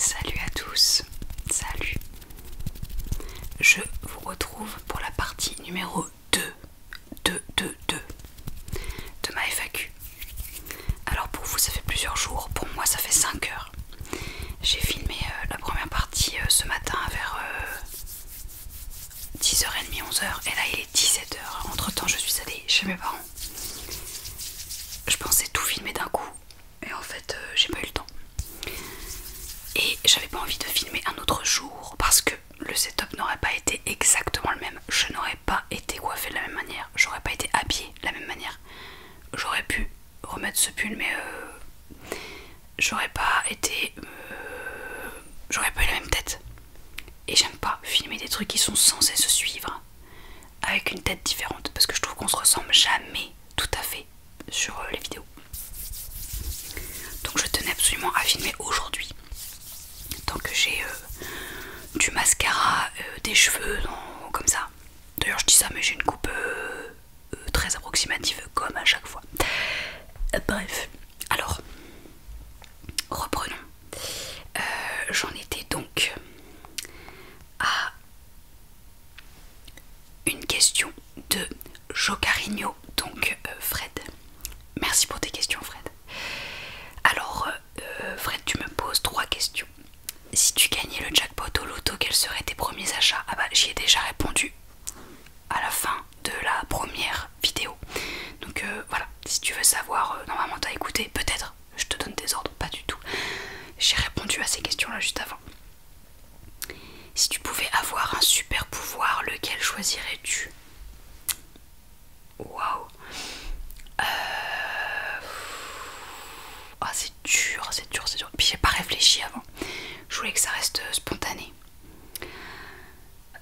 Salut à tous, salut. Je vous retrouve pour la partie numéro 2 de ma FAQ. Alors pour vous ça fait plusieurs jours, pour moi ça fait 5 heures. J'ai filmé la première partie ce matin vers 10h30, 11h et là il est 17h. Entre temps je suis allée chez mes parents. Je pensais tout filmer d'un coup et en fait j'ai pas eu le temps. Et j'avais pas envie de filmer un autre jour parce que le setup n'aurait pas été exactement le même. Je n'aurais pas été coiffée de la même manière, j'aurais pas été habillée de la même manière. J'aurais pu remettre ce pull mais j'aurais pas été... j'aurais pas eu la même tête. Et j'aime pas filmer des trucs qui sont censés se suivre avec une tête différente parce que je trouve qu'on se ressemble jamais tout à fait sur les vidéos. Donc je tenais absolument à filmer aujourd'hui. Tant que j'ai du mascara, des cheveux, comme ça. D'ailleurs je dis ça mais j'ai une coupe très approximative comme à chaque fois. Bref, alors reprenons. J'en étais donc à une question de Jocarigno, donc Fred. Merci pour tes questions Fred. Alors Fred, tu me poses 3 questions. Si tu gagnais le jackpot au loto, quels seraient tes premiers achats? Ah bah j'y ai déjà répondu à la fin de la première vidéo. Donc voilà, si tu veux savoir, normalement t'as écouté, peut-être je te donne des ordres, pas du tout. J'ai répondu à ces questions là juste avant. Si tu pouvais avoir un super pouvoir, lequel choisirais-tu? Waouh. Ah c'est dur, c'est dur, c'est dur. Puis j'ai pas réfléchi avant. Je voulais que ça reste spontané.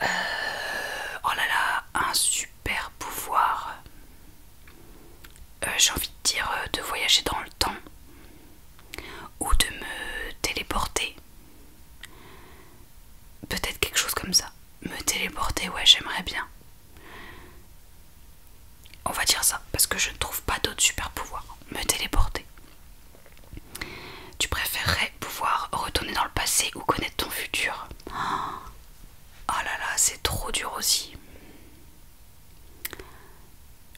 Oh là là, un super pouvoir. J'ai envie de dire de voyager dans le temps ou de me téléporter. Peut-être quelque chose comme ça. Me téléporter, ouais, j'aimerais bien. On va dire ça, parce que je ne trouve pas d'autres super pouvoirs. Me téléporter. Tu préférerais pouvoir retourner dans le passé ou connaître ton futur? Oh là là, c'est trop dur aussi.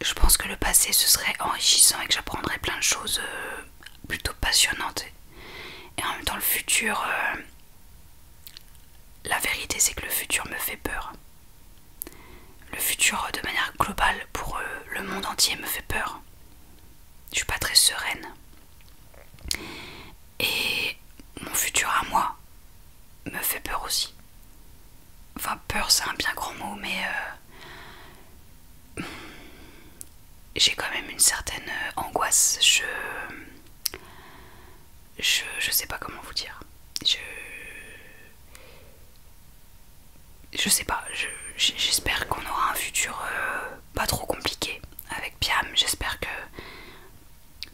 Je pense que le passé ce serait enrichissant et que j'apprendrais plein de choses plutôt passionnantes. Et en même temps le futur, la vérité c'est que le futur me fait peur. Le futur de manière globale pour le monde entier me fait peur. Je suis pas très sereine. Et mon futur à moi me fait peur aussi. Enfin peur c'est un bien grand mot mais j'ai quand même une certaine angoisse. Je sais pas comment vous dire. Je sais pas, j'espère qu'on aura un futur pas trop compliqué avec Piam. J'espère que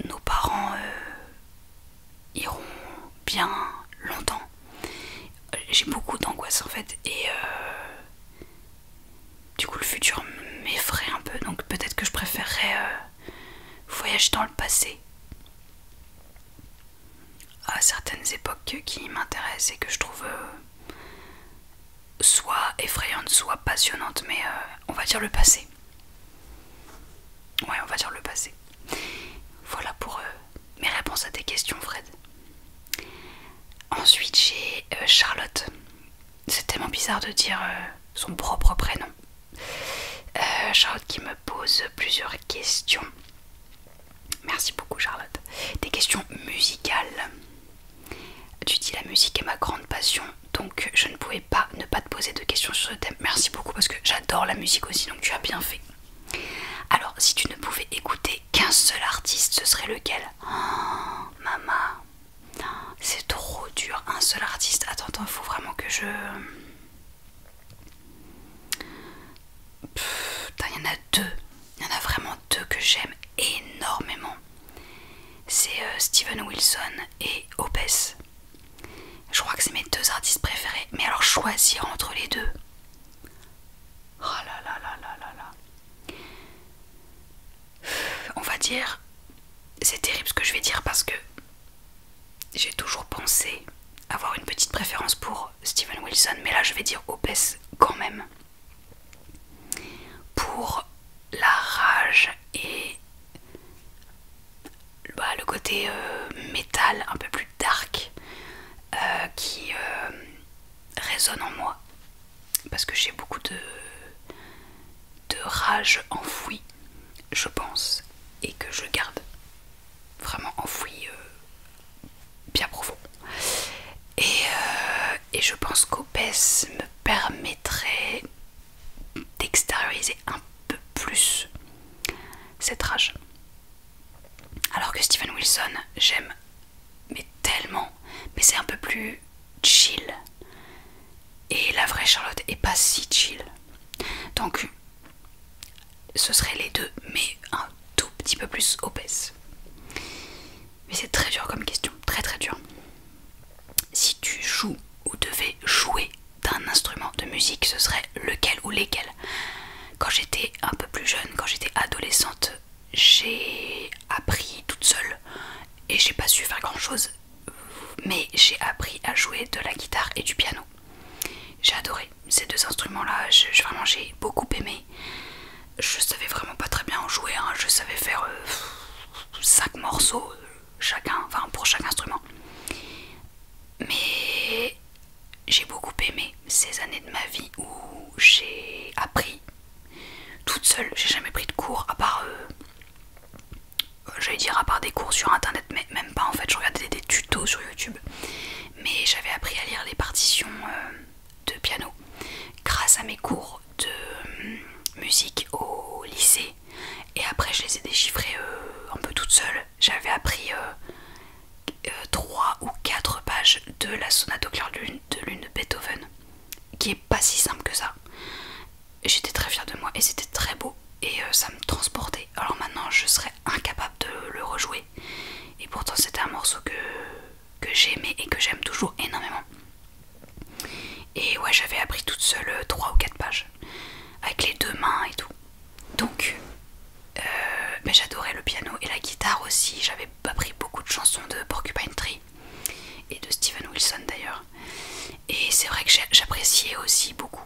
nos parents iront bien longtemps. J'ai beaucoup d'angoisse en fait et du coup le futur m'effraie un peu, donc peut-être que je préférerais voyager dans le passé à certaines époques qui m'intéressent et que je trouve soit effrayantes soit passionnantes, mais on va dire le passé. Ouais, on va dire le passé. Voilà pour mes réponses à tes questions Fred. Ensuite j'ai Charlotte. C'est tellement bizarre de dire son propre prénom. Charlotte qui me pose plusieurs questions. Merci beaucoup Charlotte. Des questions musicales. Tu dis la musique est ma grande passion, donc je ne pouvais pas ne pas te poser de questions sur ce thème. Merci beaucoup parce que j'adore la musique aussi, donc tu as bien fait. Alors si tu ne pouvais écouter qu'un seul artiste, ce serait lequel? Oh, maman, c'est trop dur, un seul artiste. Attends, il faut vraiment que je... Il y en a deux, il y en a vraiment deux que j'aime énormément. C'est Steven Wilson et Obès. Je crois que c'est mes deux artistes préférés. Mais alors choisir entre les deux, oh là là là là là là. On va dire, c'est terrible ce que je vais dire parce que j'ai toujours pensé avoir une petite préférence pour Steven Wilson, mais là je vais dire Opeth quand même. Pour la rage et le côté métal un peu plus dark qui résonne en moi. Parce que j'ai beaucoup de rage enfouie, je pense, et que je garde vraiment enfouie bien profond. Et je pense qu'Opeth me permettrait d'extérioriser un peu plus cette rage. Alors que Steven Wilson, j'aime mais tellement, mais c'est un peu plus chill. Et la vraie Charlotte est pas si chill. Donc ce serait les deux, mais un tout petit peu plus Opeth. Mais c'est très dur comme question, très très dur. Si tu joues ou devais jouer d'un instrument de musique, ce serait lequel ou lesquels? Quand j'étais un peu plus jeune, quand j'étais adolescente, j'ai appris toute seule et j'ai pas su faire grand chose, mais j'ai appris à jouer de la guitare et du piano. J'ai adoré ces deux instruments là, vraiment j'ai beaucoup aimé. Je savais vraiment pas très bien en jouer, hein. Je savais faire 5 morceaux chacun, enfin pour chaque instrument. Mais j'ai beaucoup aimé ces années de ma vie où j'ai appris toute seule. J'ai jamais pris de cours à part j'allais dire à part des cours sur internet, mais même pas en fait. Je regardais des tutos sur YouTube, mais j'avais appris à lire les partitions de piano grâce à mes cours de musique au lycée, et après je les ai déchiffrés un peu toute seule. J'avais appris 3 ou 4 pages de la sonate au clair de lune de Beethoven, qui est pas si simple que ça. J'étais très fière de moi et c'était très beau, et ça me transportait. Alors maintenant je serais incapable de le rejouer, et pourtant c'était un morceau que j'aimais et que j'aime toujours énormément. Et ouais, j'avais appris toute seule 3 ou 4 pages avec les deux mains et tout. Donc j'adorais le piano et la guitare aussi. J'avais appris beaucoup de chansons de Porcupine Tree et de Steven Wilson d'ailleurs, et c'est vrai que j'appréciais aussi beaucoup.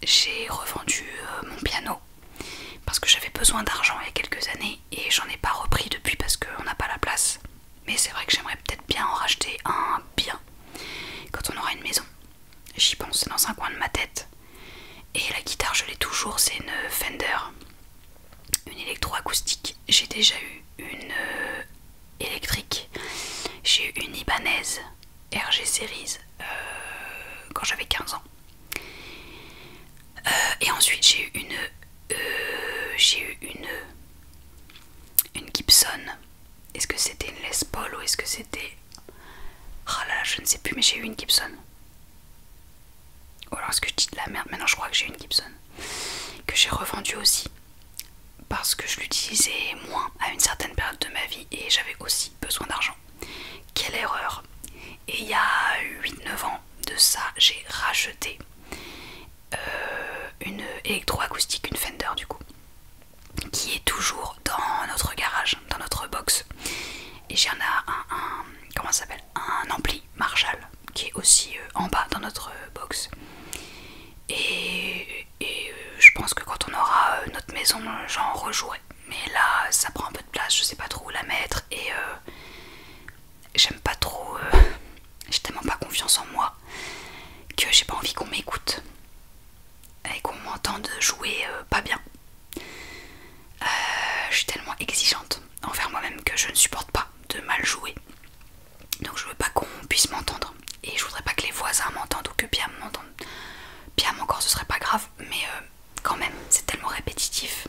J'ai revendu mon piano parce que j'avais besoin d'argent il y a quelques années, et j'en ai pas repris depuis parce qu'on n'a pas la place. Mais c'est vrai que j'aimerais peut-être bien en racheter un bien quand on aura une maison. J'y pense, c'est dans un coin de ma tête. Et la guitare, je l'ai toujours, c'est une Fender, une électroacoustique. J'ai déjà eu une électrique, j'ai eu une Ibanez RG Series quand j'avais 15 ans. Et ensuite j'ai eu une Gibson. Est-ce que c'était une Les Paul ou est-ce que c'était... Oh là là, je ne sais plus, mais j'ai eu une Gibson. Ou alors est-ce que je dis de la merde? Maintenant je crois que j'ai une Gibson, que j'ai revendue aussi parce que je l'utilisais moins à une certaine période de ma vie et j'avais aussi besoin d'argent. Quelle erreur! Et il y a 8-9 ans de ça, j'ai racheté une électroacoustique, une Fender du coup, qui est toujours dans notre garage, dans notre box. Et j'en ai comment ça s'appelle, un ampli Marshall qui est aussi en bas dans notre box. Et je pense que quand on aura notre maison, j'en rejouerai. Mais là, ça prend un peu de place, je sais pas trop où la mettre, et j'aime pas trop, j'ai tellement pas confiance en moi que j'ai pas envie qu'on m'écoute et qu'on m'entende jouer pas bien. Je suis tellement exigeante envers moi-même que je ne supporte pas de mal jouer. Donc je veux pas qu'on puisse m'entendre, et je voudrais pas que les voisins m'entendent ou que Piam m'entende. Piam encore ce serait pas grave, mais quand même c'est tellement répétitif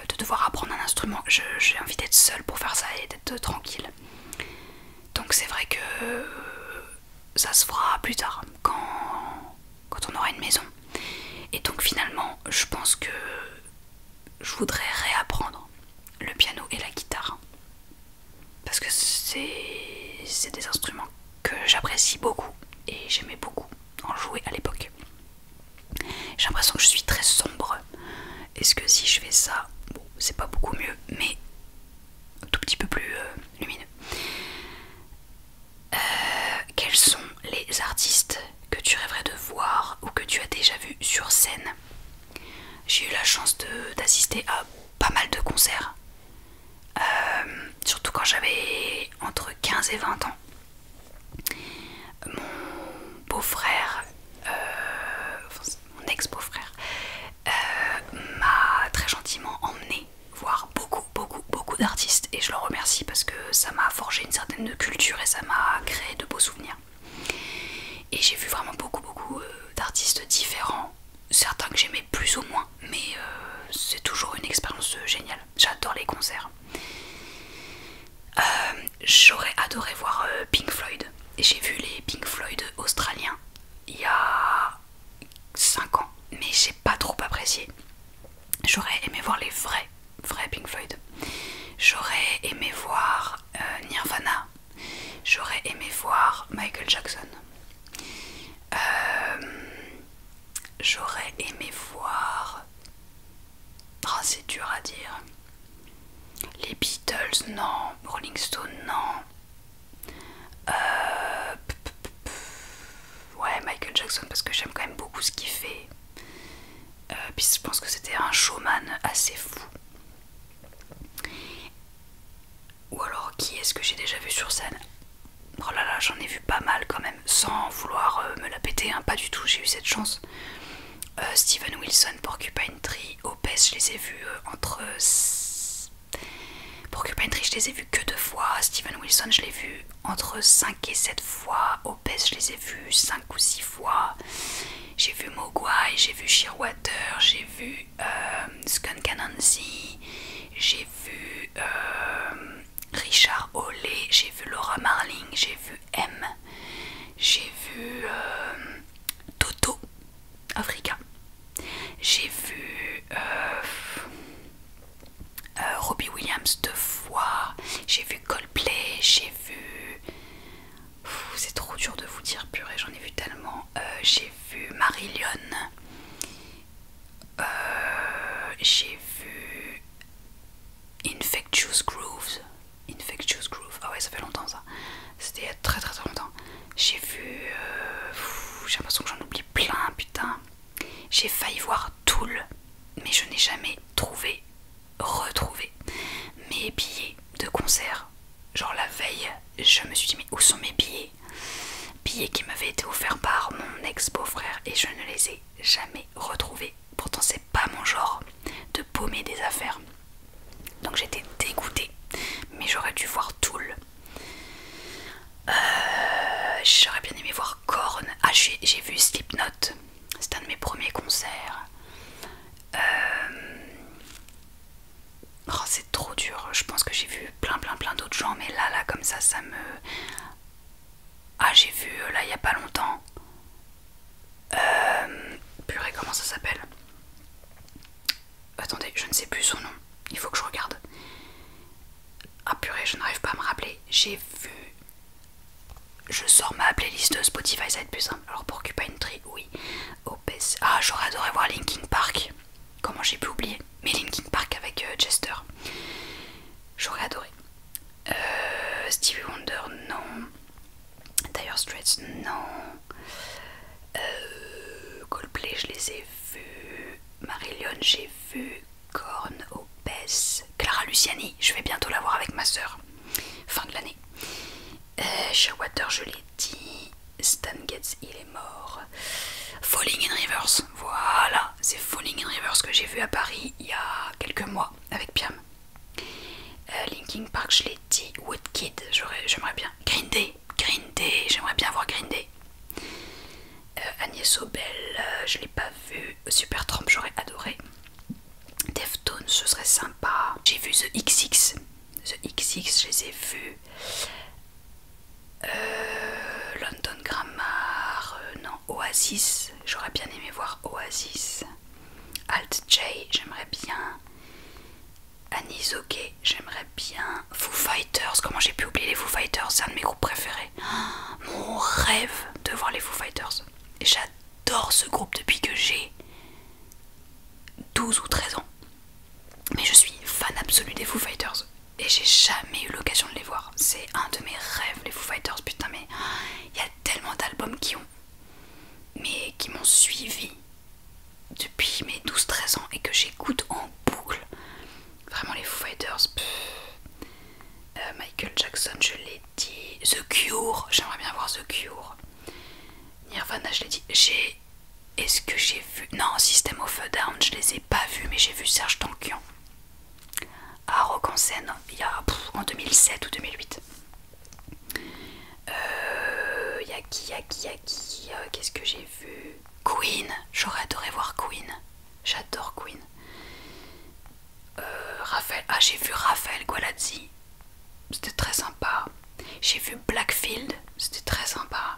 de devoir apprendre un instrument. J'ai envie d'être seule pour faire ça et d'être tranquille. Donc c'est vrai que ça se fera plus tard quand on aura une maison. Et donc finalement je pense que je voudrais réapprendre le piano et la guitare parce que c'est des instruments que j'apprécie beaucoup et j'aimais beaucoup en jouer à l'époque. J'ai l'impression que je suis très sombre. Est-ce que si je fais ça, bon, c'est pas beaucoup mieux, mais un tout petit peu plus lumineux. Quels été à pas mal de concerts, surtout quand j'avais entre 15 et 20 ans. Mon beau-frère, enfin, mon ex-beau-frère, m'a très gentiment emmené voir beaucoup d'artistes, et je le remercie parce que ça m'a forgé une certaine culture et ça m'a créé de beaux souvenirs. Et j'ai vu vraiment beaucoup d'artistes différents, certains que j'aimais plus ou moins, mais c'est toujours une expérience géniale. J'adore les concerts. J'aurais adoré voir Pink Floyd. Et j'ai vu les Pink Floyd australiens il y a 5 ans, mais j'ai pas trop apprécié. J'aurais aimé voir les vrais Pink Floyd. J'aurais aimé voir Nirvana. J'aurais aimé voir Michael Jackson. J'aurais aimé voir... Oh, c'est dur à dire. Les Beatles, non. Rolling Stone, non. Ouais, Michael Jackson, parce que j'aime quand même beaucoup ce qu'il fait. Puis je pense que c'était un showman assez fou. Ou alors, qui est-ce que j'ai déjà vu sur scène? Oh là là, j'en ai vu pas mal quand même, sans vouloir me la péter, hein, pas du tout, j'ai eu cette chance. Steven Wilson, Porcupine Tree, Opeth, je les ai vus entre... Porcupine Tree, je les ai vus que 2 fois. Steven Wilson, je l'ai vu entre 5 et 7 fois. Opeth, je les ai vus 5 ou 6 fois. J'ai vu Mogwai, j'ai vu Shearwater, j'ai vu Skunk Anansi, j'ai vu Richard Hawley, j'ai vu Laura Marling, j'ai vu M, j'ai vu Toto Africa, j'ai vu Robbie Williams 2 fois, j'ai vu Coldplay, j'ai vu... C'est trop dur de vous dire, purée, j'en ai vu tellement. J'ai vu Marillion, j'ai vu Infectious Grooves, ah ouais, ça fait longtemps ça, c'était il y a très longtemps. J'ai vu... j'ai l'impression que j'en oublie plein, putain. J'ai failli voir Tool, mais je n'ai jamais retrouvé mes billets de concert. Genre la veille, je me suis dit mais où sont mes billets? Billets qui m'avaient été offerts par mon ex-beau-frère, et je ne les ai jamais retrouvés. Pourtant c'est pas mon genre de paumer des affaires. Donc j'étais dégoûtée, mais j'aurais dû voir Tool. J'aurais bien aimé voir Korn. Ah, j'ai vu Slipknot, c'est un de mes premiers concerts. Oh, c'est trop dur. Je pense que j'ai vu plein d'autres gens, mais là comme ça, ça me... Ah, j'ai vu là il y a pas longtemps. Purée, comment ça s'appelle? Attendez, je ne sais plus son nom. Il faut que je regarde. Ah purée, je n'arrive pas à me rappeler. J'ai vu... Je sors ma playlist Spotify, ça va être plus simple. Alors Porcupine Tree, oui. Opeth. Ah, j'aurais adoré voir Linkin Park. Comment j'ai pu oublier? Mais Linkin Park avec Chester. J'aurais adoré. Stevie Wonder, non. Dire Straits, non. Coldplay, je les ai vus. Marillion, j'ai vu. Korn, Opeth. Clara Luciani, je vais bientôt la voir avec ma soeur. Fin de l'année. Shearwater, je l'ai dit. Stan Getz, il est mort. Falling in Rivers, voilà, c'est Falling in Rivers que j'ai vu à Paris il y a quelques mois avec Piam. Linkin Park, je l'ai dit. Woodkid, j'aimerais bien. Green Day, j'aimerais bien voir Green Day. Agnès Obel, je l'ai pas vu. Supertramp, j'aurais adoré. Deftones, ce serait sympa. J'ai vu The XX, je les ai vus. London Grammar, non. Oasis, j'aurais bien aimé voir Oasis. Alt J, j'aimerais bien. Anisoke, j'aimerais bien. Foo Fighters, comment j'ai pu oublier les Foo Fighters? C'est un de mes groupes préférés. Mon rêve de voir les Foo Fighters. J'adore ce groupe depuis que j'ai 12 ou 13 ans. Mais je suis fan absolu des Foo Fighters. Et j'ai jamais eu l'occasion de les voir. C'est un de mes rêves, les Foo Fighters. Putain, mais il y a tellement d'albums qui m'ont suivi depuis mes 12-13 ans et que j'écoute en boucle. Cure, j'aimerais bien voir The Cure. Nirvana, je l'ai dit. Est-ce que j'ai vu... Non, System of a Down, je les ai pas vus, mais j'ai vu Serge Tankian à Rock en scène, il y a en 2007 ou 2008. Qu'est-ce que j'ai vu? Queen, j'aurais adoré voir Queen. J'adore Queen. J'ai vu Raphaël Gualazzi, c'était très sympa. J'ai vu Blackfield, c'était très sympa.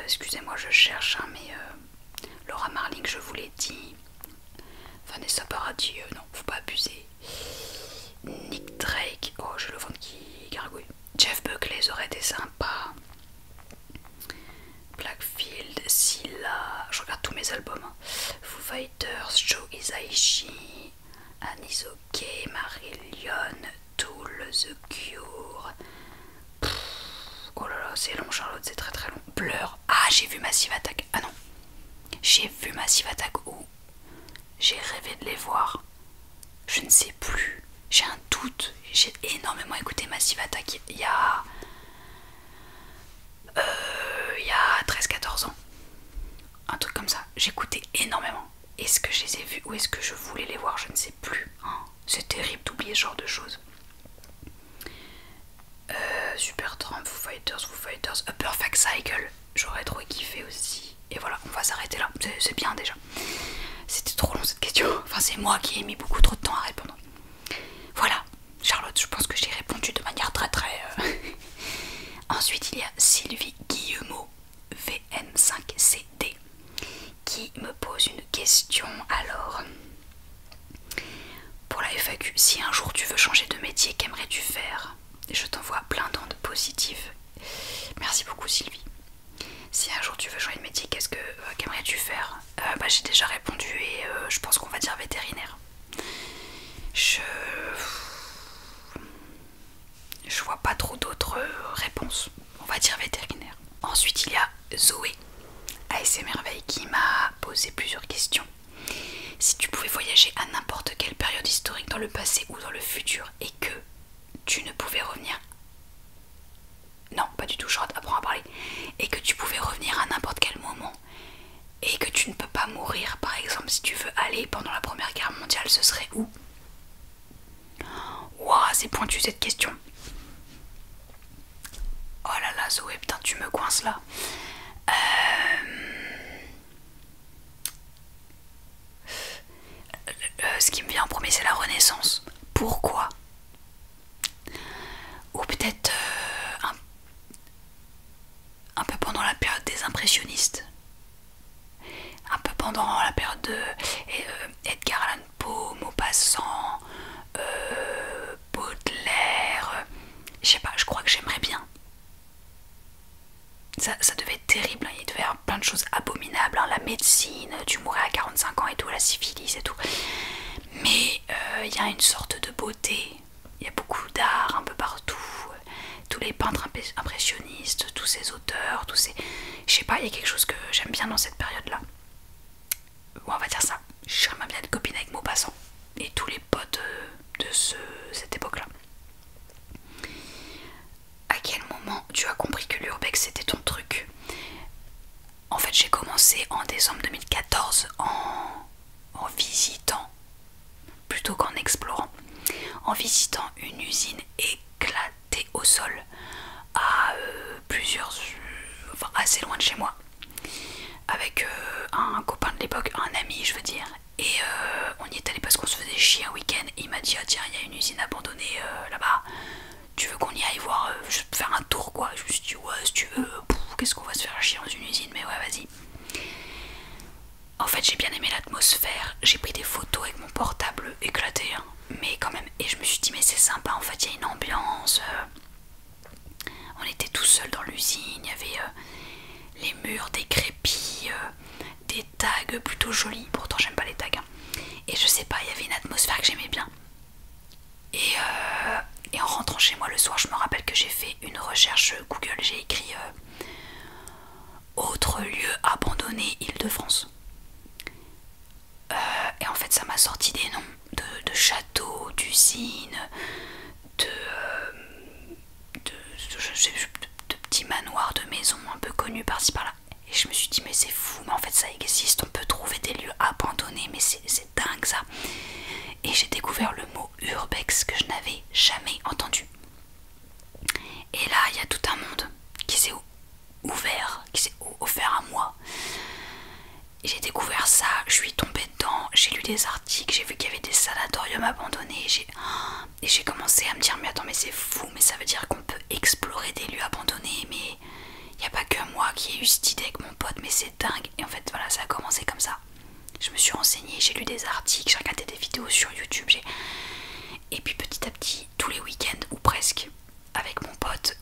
Excusez-moi, je cherche, hein, mais Laura Marling, je vous l'ai dit. Vanessa Paradis, non, faut pas abuser. Nick Drake, oh, j'ai le ventre qui gargouille. Jeff Buckley, ça aurait été sympa. Blackfield, Scylla, je regarde tous mes albums. Foo Fighters, Joe Hisaishi, Anisoke, Marillion, Tool, The Cure. Oh là là, c'est long, Charlotte, c'est très très long. Blur, ah, j'ai vu Massive Attack. Ah non, j'ai vu Massive Attack où j'ai rêvé de les voir. Je ne sais plus, j'ai un doute. J'ai énormément écouté Massive Attack il y a 13-14 ans. Un truc comme ça, j'écoutais énormément. Est-ce que je les ai vus ou est-ce que je voulais les voir? Je ne sais plus. C'est terrible d'oublier ce genre de choses. Supertramp, Foo Fighters, A Perfect Cycle, j'aurais trop kiffé aussi. Et voilà, on va s'arrêter là, c'est bien déjà. C'était trop long cette question, enfin c'est moi qui ai mis beaucoup trop de temps à répondre. Voilà, Charlotte, je pense que j'ai répondu de manière très très... Ensuite il y a Sylvie Guillemot, VN5CD, qui me pose une question. Alors, pour la FAQ, si un jour tu veux changer de métier, qu'aimerais-tu faire? Je t'envoie plein d'ondes positives. Merci beaucoup Sylvie. Si un jour tu veux changer de métier, qu'aimerais-tu faire? J'ai déjà répondu et je pense qu'on va dire vétérinaire. Je vois pas trop d'autres réponses. On va dire vétérinaire. Ensuite il y a Zoé, ASMR Merveille, qui m'a posé plusieurs questions. Si tu pouvais voyager à n'importe quelle période historique dans le passé ou dans le futur et que tu ne pouvais revenir... Non, pas du tout, je apprends à parler. Et que tu pouvais revenir à n'importe quel moment et que tu ne peux pas mourir, par exemple, si tu veux aller pendant la Première Guerre mondiale, ce serait où? Ouah, c'est pointu cette question. Oh là là, Zoé, putain, tu me coinces là. Ce qui me vient en premier, c'est la Renaissance. Pourquoi? Ou peut-être un peu pendant la période des impressionnistes. Un peu pendant la période de Edgar Allan Poe, Maupassant, Baudelaire. Je sais pas, je crois que j'aimerais bien. Ça devait être terrible, hein. Il devait y avoir plein de choses abominables, hein. La médecine, tu mourrais à 45 ans et tout, la syphilis et tout. Mais il y a une sorte de beauté, il y a beaucoup d'art un peu partout. Tous les peintres impressionnistes, tous ces auteurs, tous ces... Je sais pas, il y a quelque chose que j'aime bien dans cette période-là. Bon, on va dire ça. J'aimerais bien être copine avec Maupassant et tous les potes de cette époque-là. À quel moment tu as compris que l'urbex c'était ton truc? En fait, j'ai commencé en décembre 2014 en visitant, plutôt qu'en explorant, en visitant une usine éclatée au sol à enfin assez loin de chez moi, avec un copain de l'époque, un ami je veux dire, et on y est allé parce qu'on se faisait chier un week-end. Il m'a dit ah tiens, il y a une usine abandonnée là-bas, tu veux qu'on y aille voir, juste faire un tour quoi? Je me suis dit ouais si tu veux, qu'est-ce qu'on va se faire chier dans une usine, mais ouais vas-y. En fait j'ai bien aimé l'atmosphère, j'ai pris des photos avec mon portable éclaté, hein, mais quand même, et je me suis dit mais c'est sympa en fait, il y a une ambiance. On était tout seul dans l'usine, il y avait les murs décrépits, des tags plutôt jolis, pourtant j'aime pas les tags, hein. Et je sais pas, il y avait une atmosphère que j'aimais bien. Et en rentrant chez moi le soir, je me rappelle que j'ai fait une recherche Google, j'ai écrit autre lieu abandonné Île-de-France. Et en fait ça m'a sorti des noms de châteaux, d'usines, de de petits manoirs, de maisons un peu connus par-ci par-là. Et je me suis dit mais c'est fou, mais en fait ça existe, on peut trouver des lieux abandonnés, mais c'est dingue ça. Et j'ai découvert le mot urbex que je n'avais jamais entendu. Et là il y a tout un monde qui s'est ouvert, qui s'est offert à moi. J'ai découvert ça, je suis tombée dedans, j'ai lu des articles, j'ai vu qu'il y avait des sanatoriums abandonnés, et j'ai commencé à me dire mais attends mais c'est fou, mais ça veut dire qu'on peut explorer des lieux abandonnés, mais il n'y a pas que moi qui ai eu cette idée avec mon pote, mais c'est dingue. Et en fait voilà, ça a commencé comme ça. Je me suis renseignée, j'ai lu des articles, j'ai regardé des vidéos sur YouTube, et puis petit à petit, tous les week-ends ou presque, avec mon pote,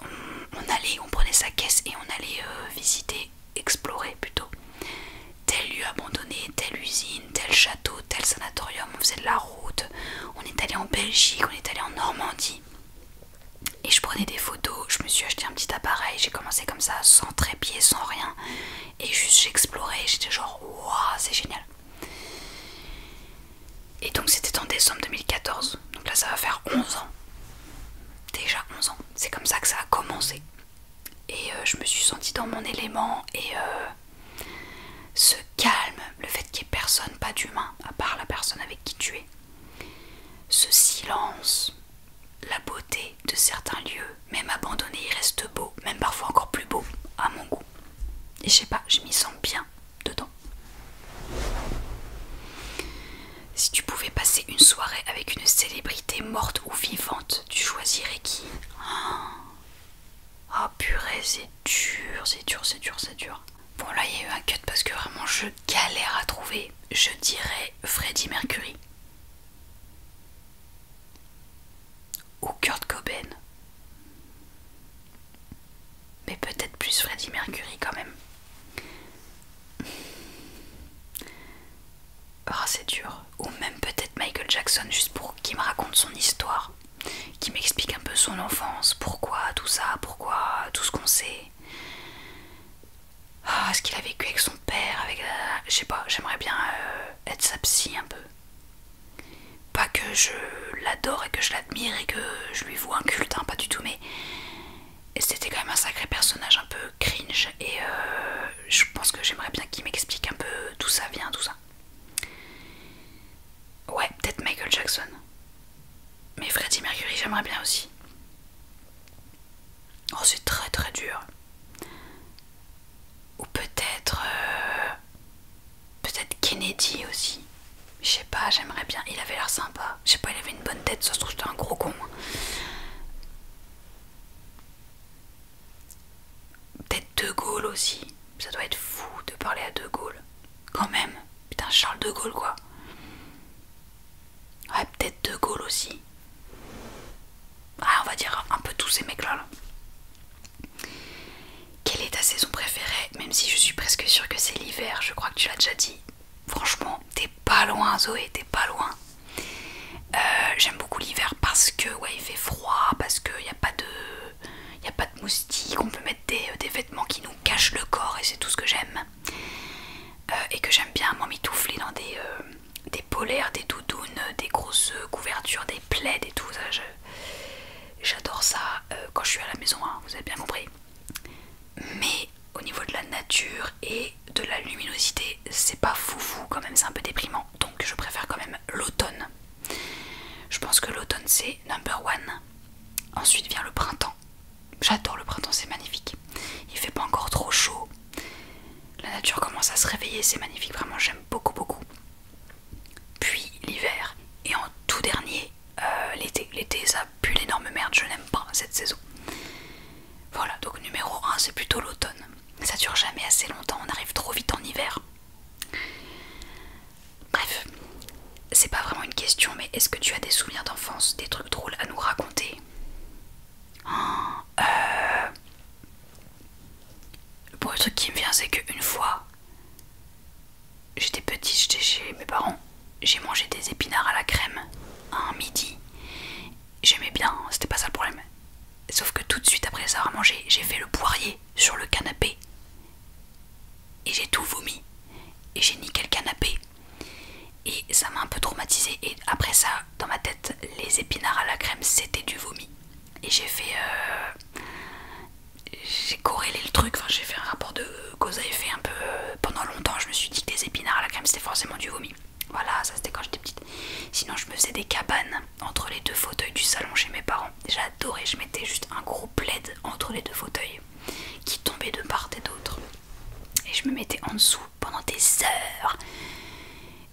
on prenait sa caisse et on allait visiter, explorer plutôt tel lieu abandonné, telle usine, tel château, tel sanatorium. On faisait de la route, on est allé en Belgique, on est allé en Normandie, et je prenais des photos. Je me suis acheté un petit appareil, j'ai commencé comme ça, sans trépied, sans rien, et juste j'explorais, j'étais genre waouh c'est génial. Et donc c'était en décembre 2014, donc là ça va faire 11 ans, déjà 11 ans, c'est comme ça que ça a commencé. Et je me suis sentie dans mon élément, et ce calme, le fait qu'il n'y ait personne, pas d'humain, à part la personne avec qui tu es, ce silence, la beauté de certains lieux, même abandonnés, ils restent beaux, même parfois encore plus beaux à mon goût. Et je sais pas, je m'y sens bien dedans. Si tu pouvais passer une soirée avec une célébrité morte ou vivante, tu choisirais qui? Oh purée, c'est dur, c'est dur, c'est dur, c'est dur. Bon là il y a eu un cut parce que vraiment je galère à trouver. Je dirais Freddie Mercury ou Kurt Cobain. Mais peut-être plus Freddie Mercury quand même. Oh c'est dur. Ou même peut-être Michael Jackson, juste pour qu'il me raconte son histoire, qui m'explique un peu son enfance, pourquoi tout ça, pourquoi tout ce qu'on sait. Ah, ce qu'il a vécu avec son père, avec je sais pas, j'aimerais bien être sa psy un peu. Pas que je l'adore et que je l'admire et que je lui voue un culte, hein, pas du tout, mais c'était quand même un sacré personnage un peu cringe, et je pense que j'aimerais bien qu'il m'explique un peu d'où ça vient, tout ça. Ouais, peut-être Michael Jackson. Mais Freddie Mercury, j'aimerais bien aussi. Oh, c'est très très dur. Ou peut-être peut-être Kennedy aussi. Je sais pas, j'aimerais bien. Il avait l'air sympa. Je sais pas, il avait une bonne tête, ça se trouve c'était un gros con. Peut-être De Gaulle aussi. Ça doit être fou de parler à De Gaulle. Quand même. Putain, Charles de Gaulle quoi. Ouais, peut-être De Gaulle aussi. Ah, on va dire un peu tous ces mecs-là. Là. Quelle est ta saison préférée? Même si je suis presque sûre que c'est l'hiver, je crois que tu l'as déjà dit. Franchement, t'es pas loin Zoé, t'es pas loin. J'aime beaucoup l'hiver parce que ouais, il fait froid, parce qu'il n'y a pas de moustiques, on peut mettre des vêtements qui nous cachent le corps, et c'est tout ce que j'aime. Et que j'aime bien m'emmitoufler dans des polaires, des doudounes, des grosses couvertures, des plaids et tout ça. J'adore ça quand je suis à la maison, hein, vous avez bien compris. Mais au niveau de la nature et de la luminosité, c'est pas foufou quand même, c'est un peu déprimant. Donc je préfère quand même l'automne. Je pense que l'automne c'est number one. Ensuite vient le printemps. J'adore le printemps, c'est magnifique. Il fait pas encore trop chaud. La nature commence à se réveiller, c'est magnifique, vraiment j'aime beaucoup beaucoup. Puis l'hiver. Et en tout dernier, l'été. L'été ça pue l'énorme merde, je n'aime pas cette saison. Voilà, donc numéro 1 c'est plutôt l'automne. Ça dure jamais assez longtemps, on arrive trop vite en hiver. Bref, c'est pas vraiment une question, mais est-ce que tu as des souvenirs d'enfance, des trucs drôles à nous raconter? Bon, le truc qui me vient c'est qu'une fois, j'étais petite, j'étais chez mes parents, j'ai mangé des épinards à la crème un midi. J'aimais bien, c'était pas ça le problème. Sauf que tout de suite après les avoir mangés, j'ai fait le poirier sur le canapé. Et j'ai tout vomi. Et j'ai niqué le canapé. Et ça m'a un peu traumatisée. Et après ça, dans ma tête, les épinards à la crème, c'était du vomi. Et j'ai fait forcément du vomi. Voilà, ça c'était quand j'étais petite. Sinon je me faisais des cabanes entre les deux fauteuils du salon chez mes parents. J'adorais, je mettais juste un gros plaid entre les deux fauteuils qui tombait de part et d'autre. Et je me mettais en dessous pendant des heures.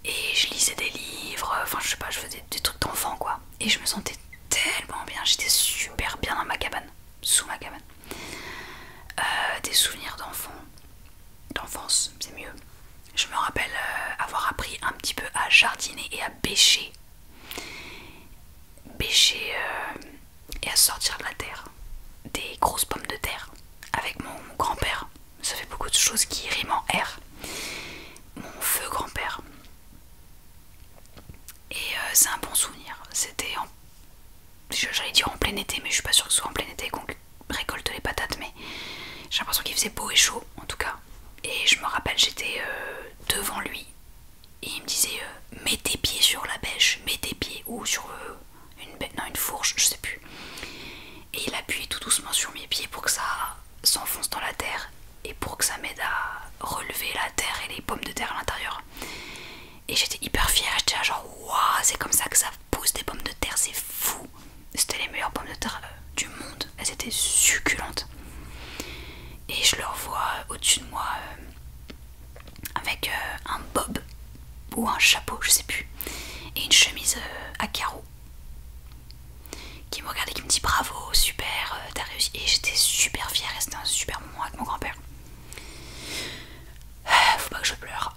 Et je lisais des livres, enfin je sais pas, je faisais des trucs d'enfant quoi. Et je me sentais tellement bien, j'étais super bien dans ma cabane, sous ma cabane. Des souvenirs d'enfance, c'est mieux. Je me rappelle avoir appris un petit peu à jardiner et à bêcher. Bêcher et à sortir de la terre. Des grosses pommes de terre avec mon grand-père. Ça fait beaucoup de choses qui riment en R. Mon feu grand-père. Et c'est un bon souvenir. C'était en... J'allais dire en plein été, mais je suis pas sûre que ce soit en plein été qu'on récolte les patates, mais j'ai l'impression qu'il faisait beau et chaud en tout cas. Et je me rappelle, j'étais devant lui et il me disait mets tes pieds sur la bêche, mets tes pieds ou sur une fourche, je sais plus. Et il appuyait tout doucement sur mes pieds pour que ça s'enfonce dans la terre et pour que ça m'aide à relever la terre et les pommes de terre à l'intérieur. Et j'étais hyper fière, j'étais là genre waouh, c'est comme ça que ça pousse des pommes de terre, c'est fou. C'était les meilleures pommes de terre du monde, elles étaient succulentes. Et je le revois au-dessus de moi avec un bob ou un chapeau, je sais plus, et une chemise à carreaux. Qui me regardait, qui me dit bravo, super, t'as réussi. Et j'étais super fière et c'était un super moment avec mon grand-père. Faut pas que je pleure.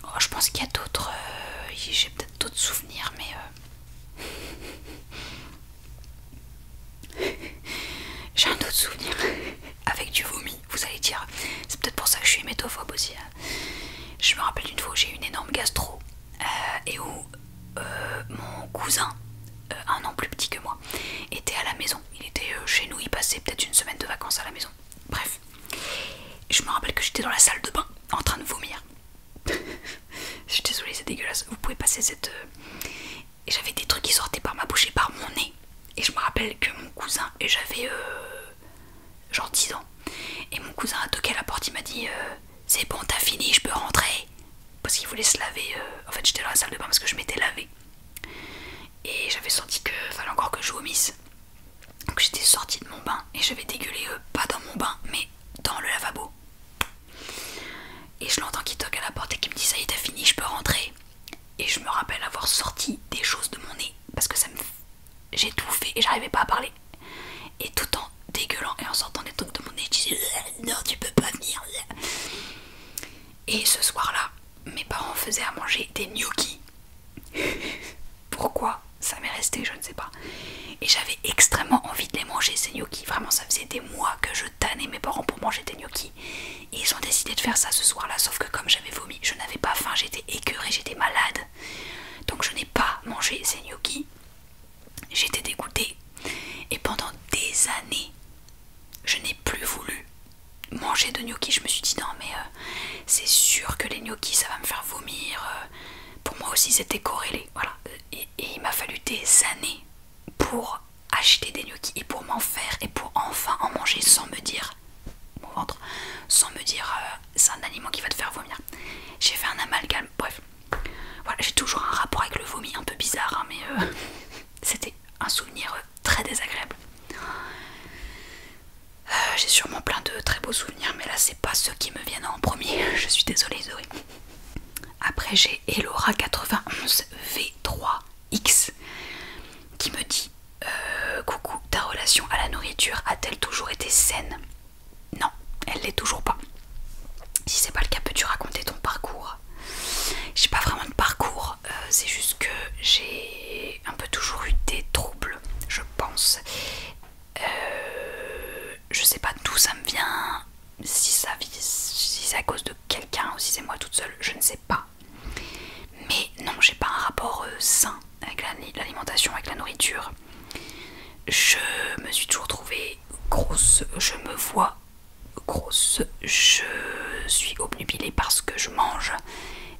Oh, je pense qu'il y a d'autres. J'ai peut-être d'autres souvenirs, mais. J'ai un autre souvenir avec du vomi, vous allez dire. C'est peut-être pour ça que je suis hémétophobe aussi. Je me rappelle d'une fois où j'ai eu une énorme gastro et où mon cousin, un an plus petit que moi, était à la maison. Il était chez nous, il passait peut-être une semaine de vacances à la maison. Bref, je me rappelle que j'étais dans la salle de bain en train de vomir. Je suis désolée, c'est dégueulasse. Vous pouvez passer cette... Et j'avais des trucs qui sortaient par ma bouche et par mon nez. Et je me rappelle que mon cousin, et j'avais genre 10 ans, et mon cousin a toqué à la porte, il m'a dit c'est bon, t'as fini, je peux rentrer. Parce qu'il voulait se laver. En fait, j'étais dans la salle de bain parce que je m'étais lavée. Et j'avais senti qu'il fallait encore que je vomisse. Donc j'étais sortie de mon bain et j'avais dégueulé pas dans mon bain, mais dans le lavabo. Et je l'entends qui toque à la porte et qui me dit ça y est, t'as fini, je peux rentrer. Et je me rappelle avoir sorti des choses de mon nez parce que ça me... j'ai tout fait et j'arrivais pas à parler. Et tout en dégueulant et en sortant des trucs de mon nez, je disais non, tu peux pas venir. Et ce soir-là, mes parents faisaient à manger des gnocchis. Pourquoi ça m'est resté, je ne sais pas. Et j'avais extrêmement envie de les manger, ces gnocchis. Vraiment, ça faisait des mois que je tannais mes parents pour manger des gnocchis. Et ils ont décidé de faire ça ce soir-là. Sauf que comme j'avais vomi, je n'avais pas faim, j'étais écœurée, j'étais malade. Donc je n'ai pas mangé ces gnocchis. J'étais dégoûtée. Et pendant des années, je n'ai plus voulu manger de gnocchis. Je me suis dit non mais c'est sûr que les gnocchis ça va me faire vomir. Pour moi aussi c'était corrélé. Voilà. Et il m'a fallu des années pour acheter des gnocchis et pour m'en faire et pour enfin en manger sans me dire, mon ventre, sans me dire c'est un aliment qui va te faire vomir. J'ai fait un amalgame, bref. Voilà, j'ai toujours un rapport avec le vomi un peu bizarre, hein, mais c'était un souvenir très désagréable. J'ai sûrement plein de très beaux souvenirs, mais là c'est pas ceux qui me viennent en premier. Je suis désolée Zoé. Après j'ai Elora 91 V3X qui me dit coucou, ta relation à la nourriture a-t-elle toujours été saine? Non, elle l'est toujours pas. Si c'est pas le cas, peux-tu raconter ton parcours? J'ai pas vraiment de parcours, c'est juste que j'ai un peu toujours eu des troubles, je pense. Je sais pas d'où ça me vient, si c'est à cause de quelqu'un ou si c'est moi toute seule, je ne sais pas. Mais non, j'ai pas un rapport sain avec l'alimentation, avec la nourriture. Je me suis toujours trouvée grosse, je me vois grosse, je suis obnubilée par ce que je mange.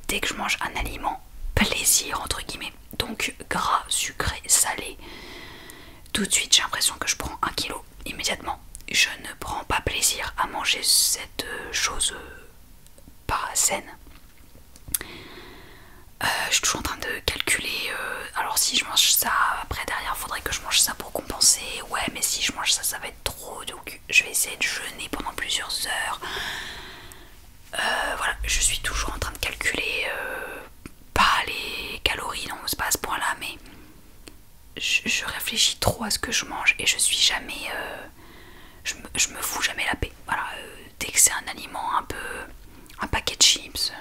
Dès que je mange un aliment plaisir entre guillemets, donc gras, sucré, salé, tout de suite j'ai l'impression que je prends 1 kilo immédiatement. Je ne prends pas plaisir à manger cette chose malsaine. Je suis toujours en train de calculer, alors si je mange ça, après derrière faudrait que je mange ça pour compenser, ouais mais si je mange ça, ça va être trop, donc je vais essayer de jeûner pendant plusieurs heures. Voilà, je suis toujours en train de calculer, pas les calories, non c'est pas à ce point là, mais je réfléchis trop à ce que je mange et je suis jamais, je me fous jamais la paix. Voilà, dès que c'est un aliment un peu, un paquet de chips,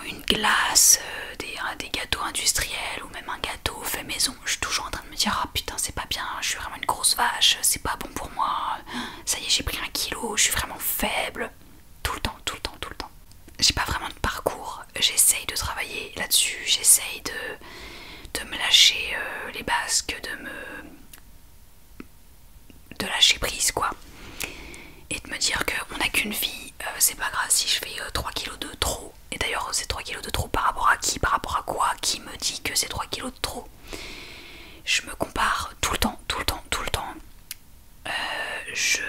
une glace, des gâteaux industriels ou même un gâteau fait maison, je suis toujours en train de me dire ah putain c'est pas bien, je suis vraiment une grosse vache, c'est pas bon pour moi, ça y est j'ai pris 1 kilo, je suis vraiment faible, tout le temps, tout le temps, tout le temps. J'ai pas vraiment de parcours, j'essaye de travailler là-dessus, j'essaye de me lâcher les basques, de lâcher prise quoi, et de me dire qu'on n'a qu'une vie, c'est pas grave si je fais 3 kilos de trop. Et d'ailleurs c'est 3 kilos de trop par rapport à qui, par rapport à quoi, qui me dit que c'est 3 kilos de trop. Je me compare tout le temps, tout le temps, tout le temps. Je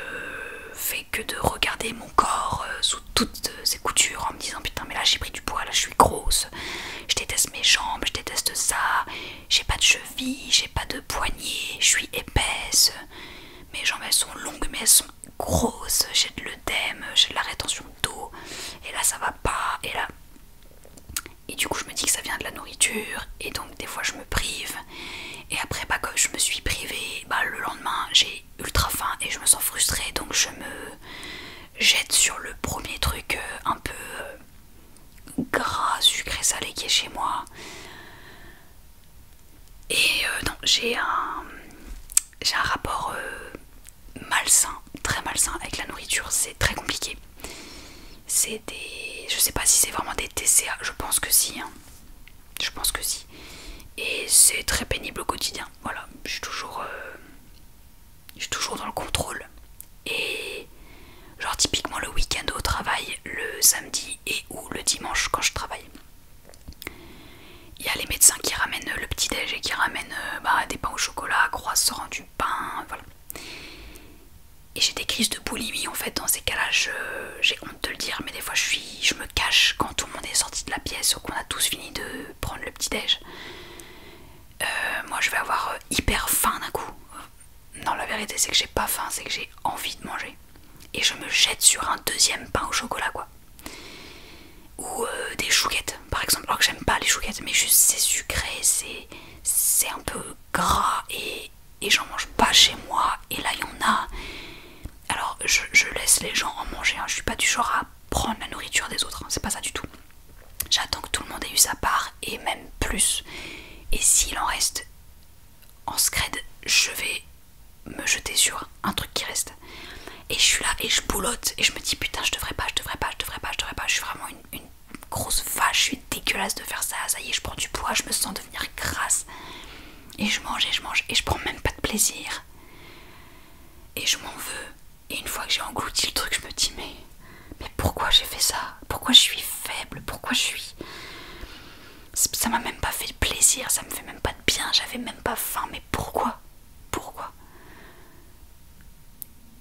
fais que de regarder mon corps sous toutes ses coutures en me disant putain mais là j'ai pris du poids, là je suis grosse, je déteste mes jambes, je déteste ça, j'ai pas de cheville, j'ai pas de poignet, je suis épaisse, mes jambes elles sont longues mais elles sont grosses, j'ai de l'œdème, j'ai de la rétention d'eau, et là ça va pas, et là... Et du coup je me dis que ça vient de la nourriture, et donc des fois je me prive, et après bah comme je me suis privée, bah le lendemain j'ai ultra faim et je me sens frustrée, donc je me jette sur le premier truc un peu gras, sucré, salé qui est chez moi. Et non, j'ai un rapport malsain, très malsain avec la nourriture, c'est très compliqué. C'est des... je sais pas si c'est vraiment des TCA, je pense que si, hein. Je pense que si. Et c'est très pénible au quotidien, voilà, je suis toujours dans le contrôle. Et genre typiquement le week-end au travail, le samedi et ou le dimanche quand je travaille, il y a les médecins qui ramènent le petit déj et qui ramènent des pains au chocolat, croissants, du pain, voilà. Et j'ai des crises de boulimie en fait dans ces cas-là, j'ai honte de le dire, mais des fois je me cache quand tout le monde est sorti de la pièce ou qu'on a tous fini de prendre le petit déj. Moi je vais avoir hyper faim d'un coup. Non, la vérité c'est que j'ai pas faim, c'est que j'ai envie de manger. Et je me jette sur un deuxième pain au chocolat quoi. Ou des chouquettes par exemple, alors que j'aime pas les chouquettes, mais juste c'est sucré, c'est un peu gras et j'en mange pas chez moi. Et là il y en a. Alors je laisse les gens en manger, hein. Je suis pas du genre à prendre la nourriture des autres, hein. C'est pas ça du tout. J'attends que tout le monde ait eu sa part et même plus. Et s'il en reste en scred, je vais me jeter sur un truc qui reste. Et je suis là et je boulotte et je me dis putain je devrais pas, je devrais pas, je devrais pas, je devrais pas. Je suis vraiment une grosse vache, je suis dégueulasse de faire ça. Ça y est, je prends du poids, je me sens devenir grasse. Et je mange et je mange et je prends même pas de plaisir. Et je m'en veux. Et une fois que j'ai englouti le truc, je me dis mais pourquoi j'ai fait ça? Pourquoi je suis faible? Pourquoi je suis... Ça m'a même pas fait plaisir, ça me fait même pas de bien, j'avais même pas faim, mais pourquoi? Pourquoi?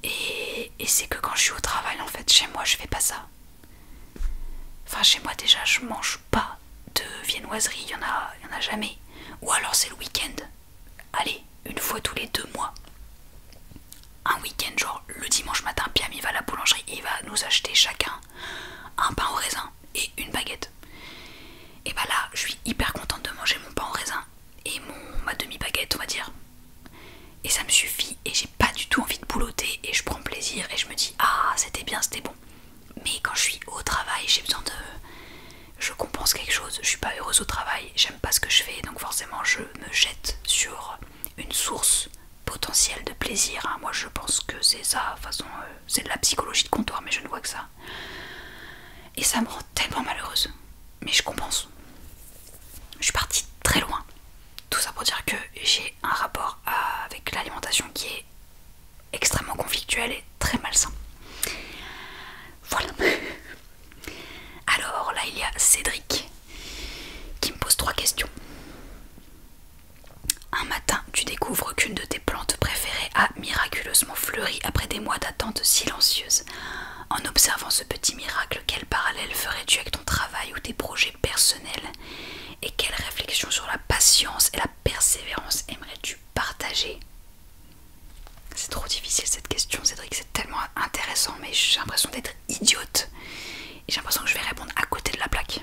Et c'est que quand je suis au travail, en fait, chez moi, je fais pas ça. Enfin, chez moi, déjà, je mange pas de viennoiserie, il y en a jamais. Ou alors c'est le week-end. Allez, une fois tous les 2 mois. Un week-end, genre le dimanche matin, Piam il va à la boulangerie et il va nous acheter chacun un pain au raisin et une baguette. Et bah là, je suis hyper contente de manger mon pain au raisin et ma demi-baguette, on va dire. Et ça me suffit et j'ai pas du tout envie de boulotter et je prends plaisir et je me dis ah c'était bien, c'était bon. Mais quand je suis au travail, j'ai besoin de... je compense quelque chose, je suis pas heureuse au travail, j'aime pas ce que je fais, donc forcément je me jette sur une source potentielle de plaisir, hein. Moi je pense que c'est ça, de toute façon c'est de la psychologie de comptoir, mais je ne vois que ça. Et ça me rend tellement malheureuse, mais je compense. Je suis partie très loin. Tout ça pour dire que j'ai un rapport avec l'alimentation qui est extrêmement conflictuel et très malsain. Voilà. Alors là il y a Cédric qui me pose 3 questions. Un matin, tu découvres qu'une de tes plantes préférées a miraculeusement fleuri après des mois d'attente silencieuse. En observant ce petit miracle, quelle partager? C'est trop difficile cette question, Cédric, c'est tellement intéressant, mais j'ai l'impression d'être idiote. Et j'ai l'impression que je vais répondre à côté de la plaque.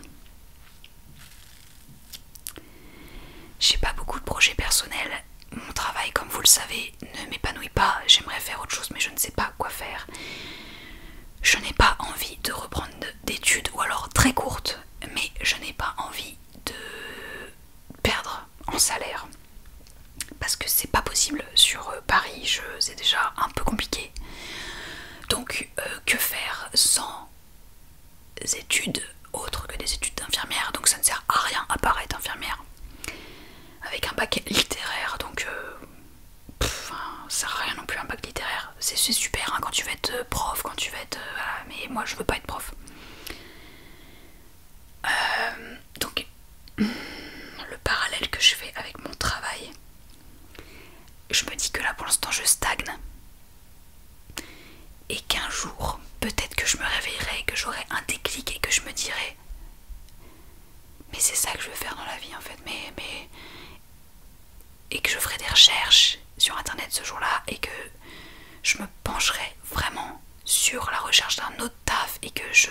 J'ai pas beaucoup de projets personnels. Mon travail, comme vous le savez, ne m'épanouit pas. J'aimerais faire autre chose, mais je ne sais pas quoi faire. Je n'ai pas envie de reprendre d'études, ou alors très courtes, mais je n'ai pas envie de perdre en salaire. Parce que c'est pas possible sur Paris, c'est déjà un peu compliqué. Donc, que faire sans études autres que des études d'infirmière? Donc ça ne sert à rien à part être infirmière. Avec un bac littéraire, donc ça sert à rien non plus un bac littéraire. C'est super hein, quand tu vas être prof, quand tu vas être... voilà, mais moi je veux pas être prof. Donc le parallèle que je fais avec mon travail, je me dis que là pour l'instant je stagne. Et qu'un jour, peut-être que je me réveillerai, que j'aurai un déclic et que je me dirai mais c'est ça que je veux faire dans la vie en fait, et que je ferai des recherches sur internet ce jour-là et que je me pencherai vraiment sur la recherche d'un autre taf et que je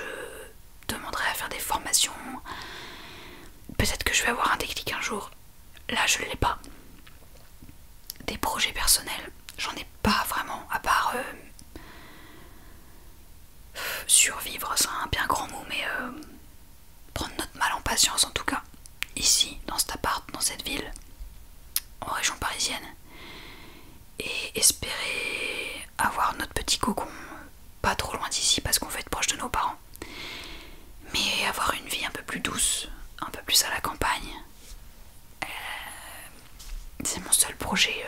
demanderai à faire des formations. Peut-être que je vais avoir un déclic un jour. Là je ne l'ai pas. Des projets personnels, j'en ai pas vraiment, à part survivre, c'est un bien grand mot, mais prendre notre mal en patience en tout cas. Ici, dans cet appart, dans cette ville, en région parisienne, et espérer avoir notre petit cocon pas trop loin d'ici parce qu'on veut être proche de nos parents, mais avoir une vie un peu plus douce, un peu plus à la campagne. C'est mon seul projet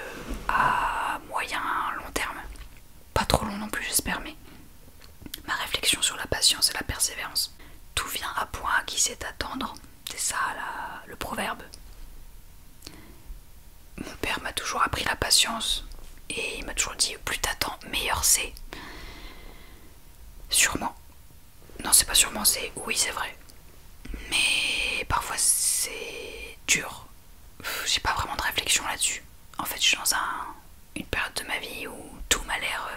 à moyen long terme, pas trop long non plus j'espère, mais ma réflexion sur la patience et la persévérance. Tout vient à point à qui sait attendre, c'est ça le proverbe. Mon père m'a toujours appris la patience et il m'a toujours dit plus t'attends, meilleur c'est. Sûrement. Non, c'est pas sûrement, c'est oui, c'est vrai. Mais parfois c'est dur. J'ai pas vraiment de réflexion là-dessus. En fait, je suis dans une période de ma vie où tout m'a l'air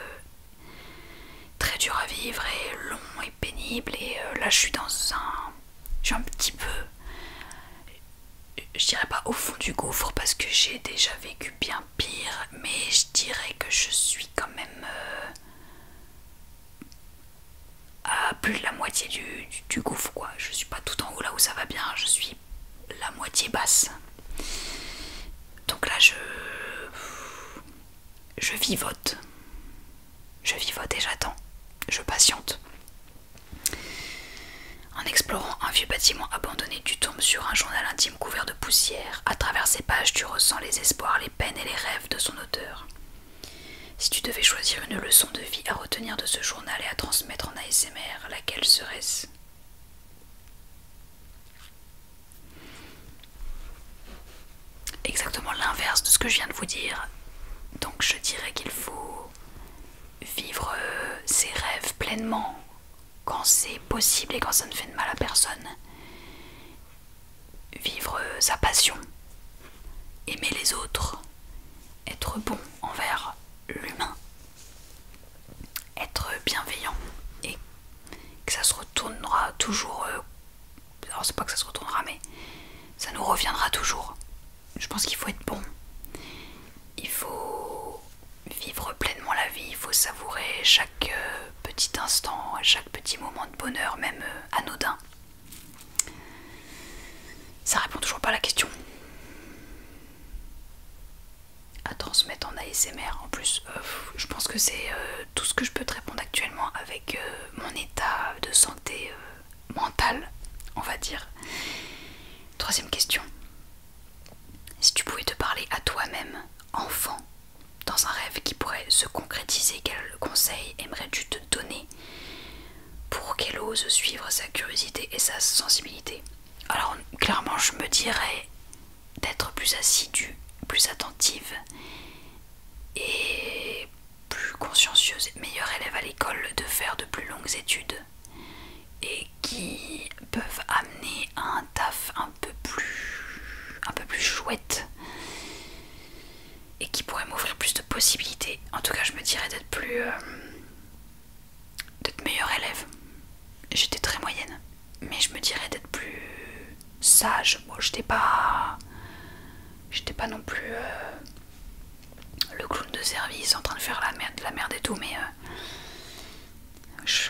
très dur à vivre et long et pénible. Et là, je suis un petit peu... Je dirais pas au fond du gouffre parce que j'ai déjà vécu bien pire, mais je dirais que je suis quand même à plus de la moitié du gouffre quoi. Je suis pas tout en haut là où ça va bien, je suis la moitié basse. Donc là je vivote. Je vivote et j'attends. Je patiente. En explorant un vieux bâtiment abandonné, tu tombes sur un journal intime couvert de poussière. À travers ces pages, tu ressens les espoirs, les peines et les rêves de son auteur. Si tu devais choisir une leçon de vie à retenir de ce journal et à transmettre en ASMR, laquelle serait-ce? Exactement l'inverse de ce que je viens de vous dire. Donc je dirais qu'il faut vivre ses rêves pleinement quand c'est possible et quand ça ne fait de mal à personne. Vivre sa passion, aimer les autres, être bon envers l'humain, être bienveillant et que ça se retournera toujours. Alors c'est pas que ça se retournera, mais ça nous reviendra toujours. Je pense qu'il faut être bon. Il faut vivre pleinement la vie, il faut savourer chaque petit instant, chaque petit moment de bonheur, même anodin. Ça répond toujours pas à la question. À transmettre en ASMR en plus, je pense que c'est tout ce que je peux te répondre actuellement avec mon état de santé mentale, on va dire. Troisième question. Si tu pouvais te parler à toi-même, enfant, dans un rêve qui pourrait se concrétiser, quel conseil aimerais-tu te donner pour qu'elle ose suivre sa curiosité et sa sensibilité? Alors clairement je me dirais d'être plus assidue, plus attentive et plus consciencieuse, meilleure élève à l'école, de faire de plus longues études et qui peuvent amener à un taf un peu plus chouette et qui pourrait possibilité. En tout cas, je me dirais d'être plus... d'être meilleure élève. J'étais très moyenne. Mais je me dirais d'être plus sage. Bon, j'étais pas non plus le clown de service en train de faire la merde et tout, mais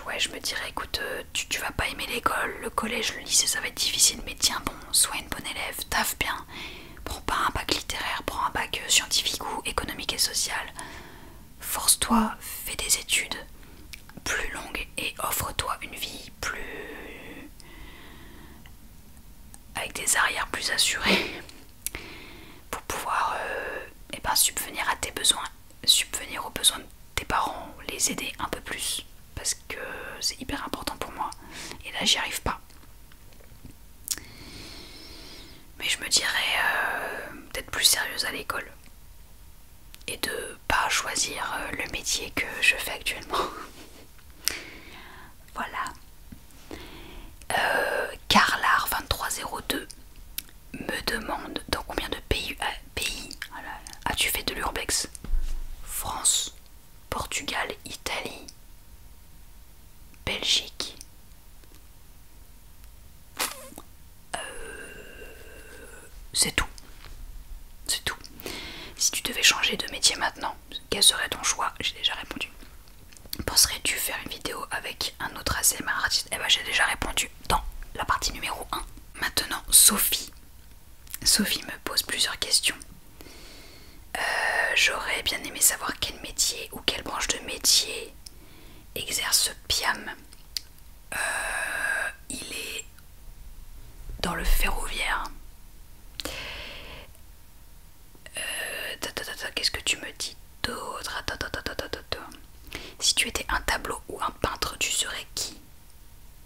ouais, je me dirais, écoute, tu vas pas aimer l'école, le collège, le lycée, ça va être difficile, mais tiens bon, sois une bonne élève, taffe bien, prends pas un bac littéraire, prends un bac scientifique ou économique et social, force-toi, fais des études plus longues et offre-toi une vie plus... avec des arrières plus assurées pour pouvoir subvenir à tes besoins, subvenir aux besoins de tes parents, les aider un peu plus, parce que c'est hyper important pour moi et là j'y arrive pas. Mais je me dirais d'être plus sérieuse à l'école et de pas choisir le métier que je fais actuellement. Voilà. Carlar2302 me demande dans combien de pays as-tu fait de l'urbex? France, Portugal, Italie, Belgique. C'est tout. C'est tout. Si tu devais changer de métier maintenant, quel serait ton choix? J'ai déjà répondu. Penserais-tu faire une vidéo avec un autre ASMR artiste? Eh ben j'ai déjà répondu dans la partie numéro 1. Maintenant, Sophie. Sophie me pose plusieurs questions. J'aurais bien aimé savoir quel métier ou quelle branche de métier exerce Piam. Il est dans le ferroviaire. Qu'est-ce que tu me dis d'autre? Si tu étais un tableau ou un peintre, tu serais qui?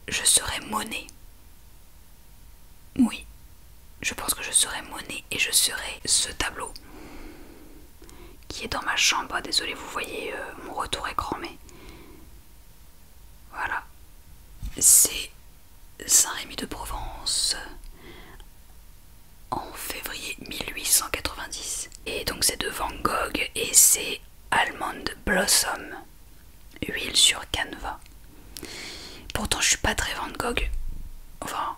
Je serais Monet. Oui, je pense que je serais Monet et je serais ce tableau qui est dans ma chambre. Désolée, vous voyez mon retour écran, mais voilà. C'est Saint-Rémy-de-Provence en février 1890. Et donc c'est de Van Gogh et c'est Almond Blossom, huile sur canevas. Pourtant je suis pas très Van Gogh. Enfin...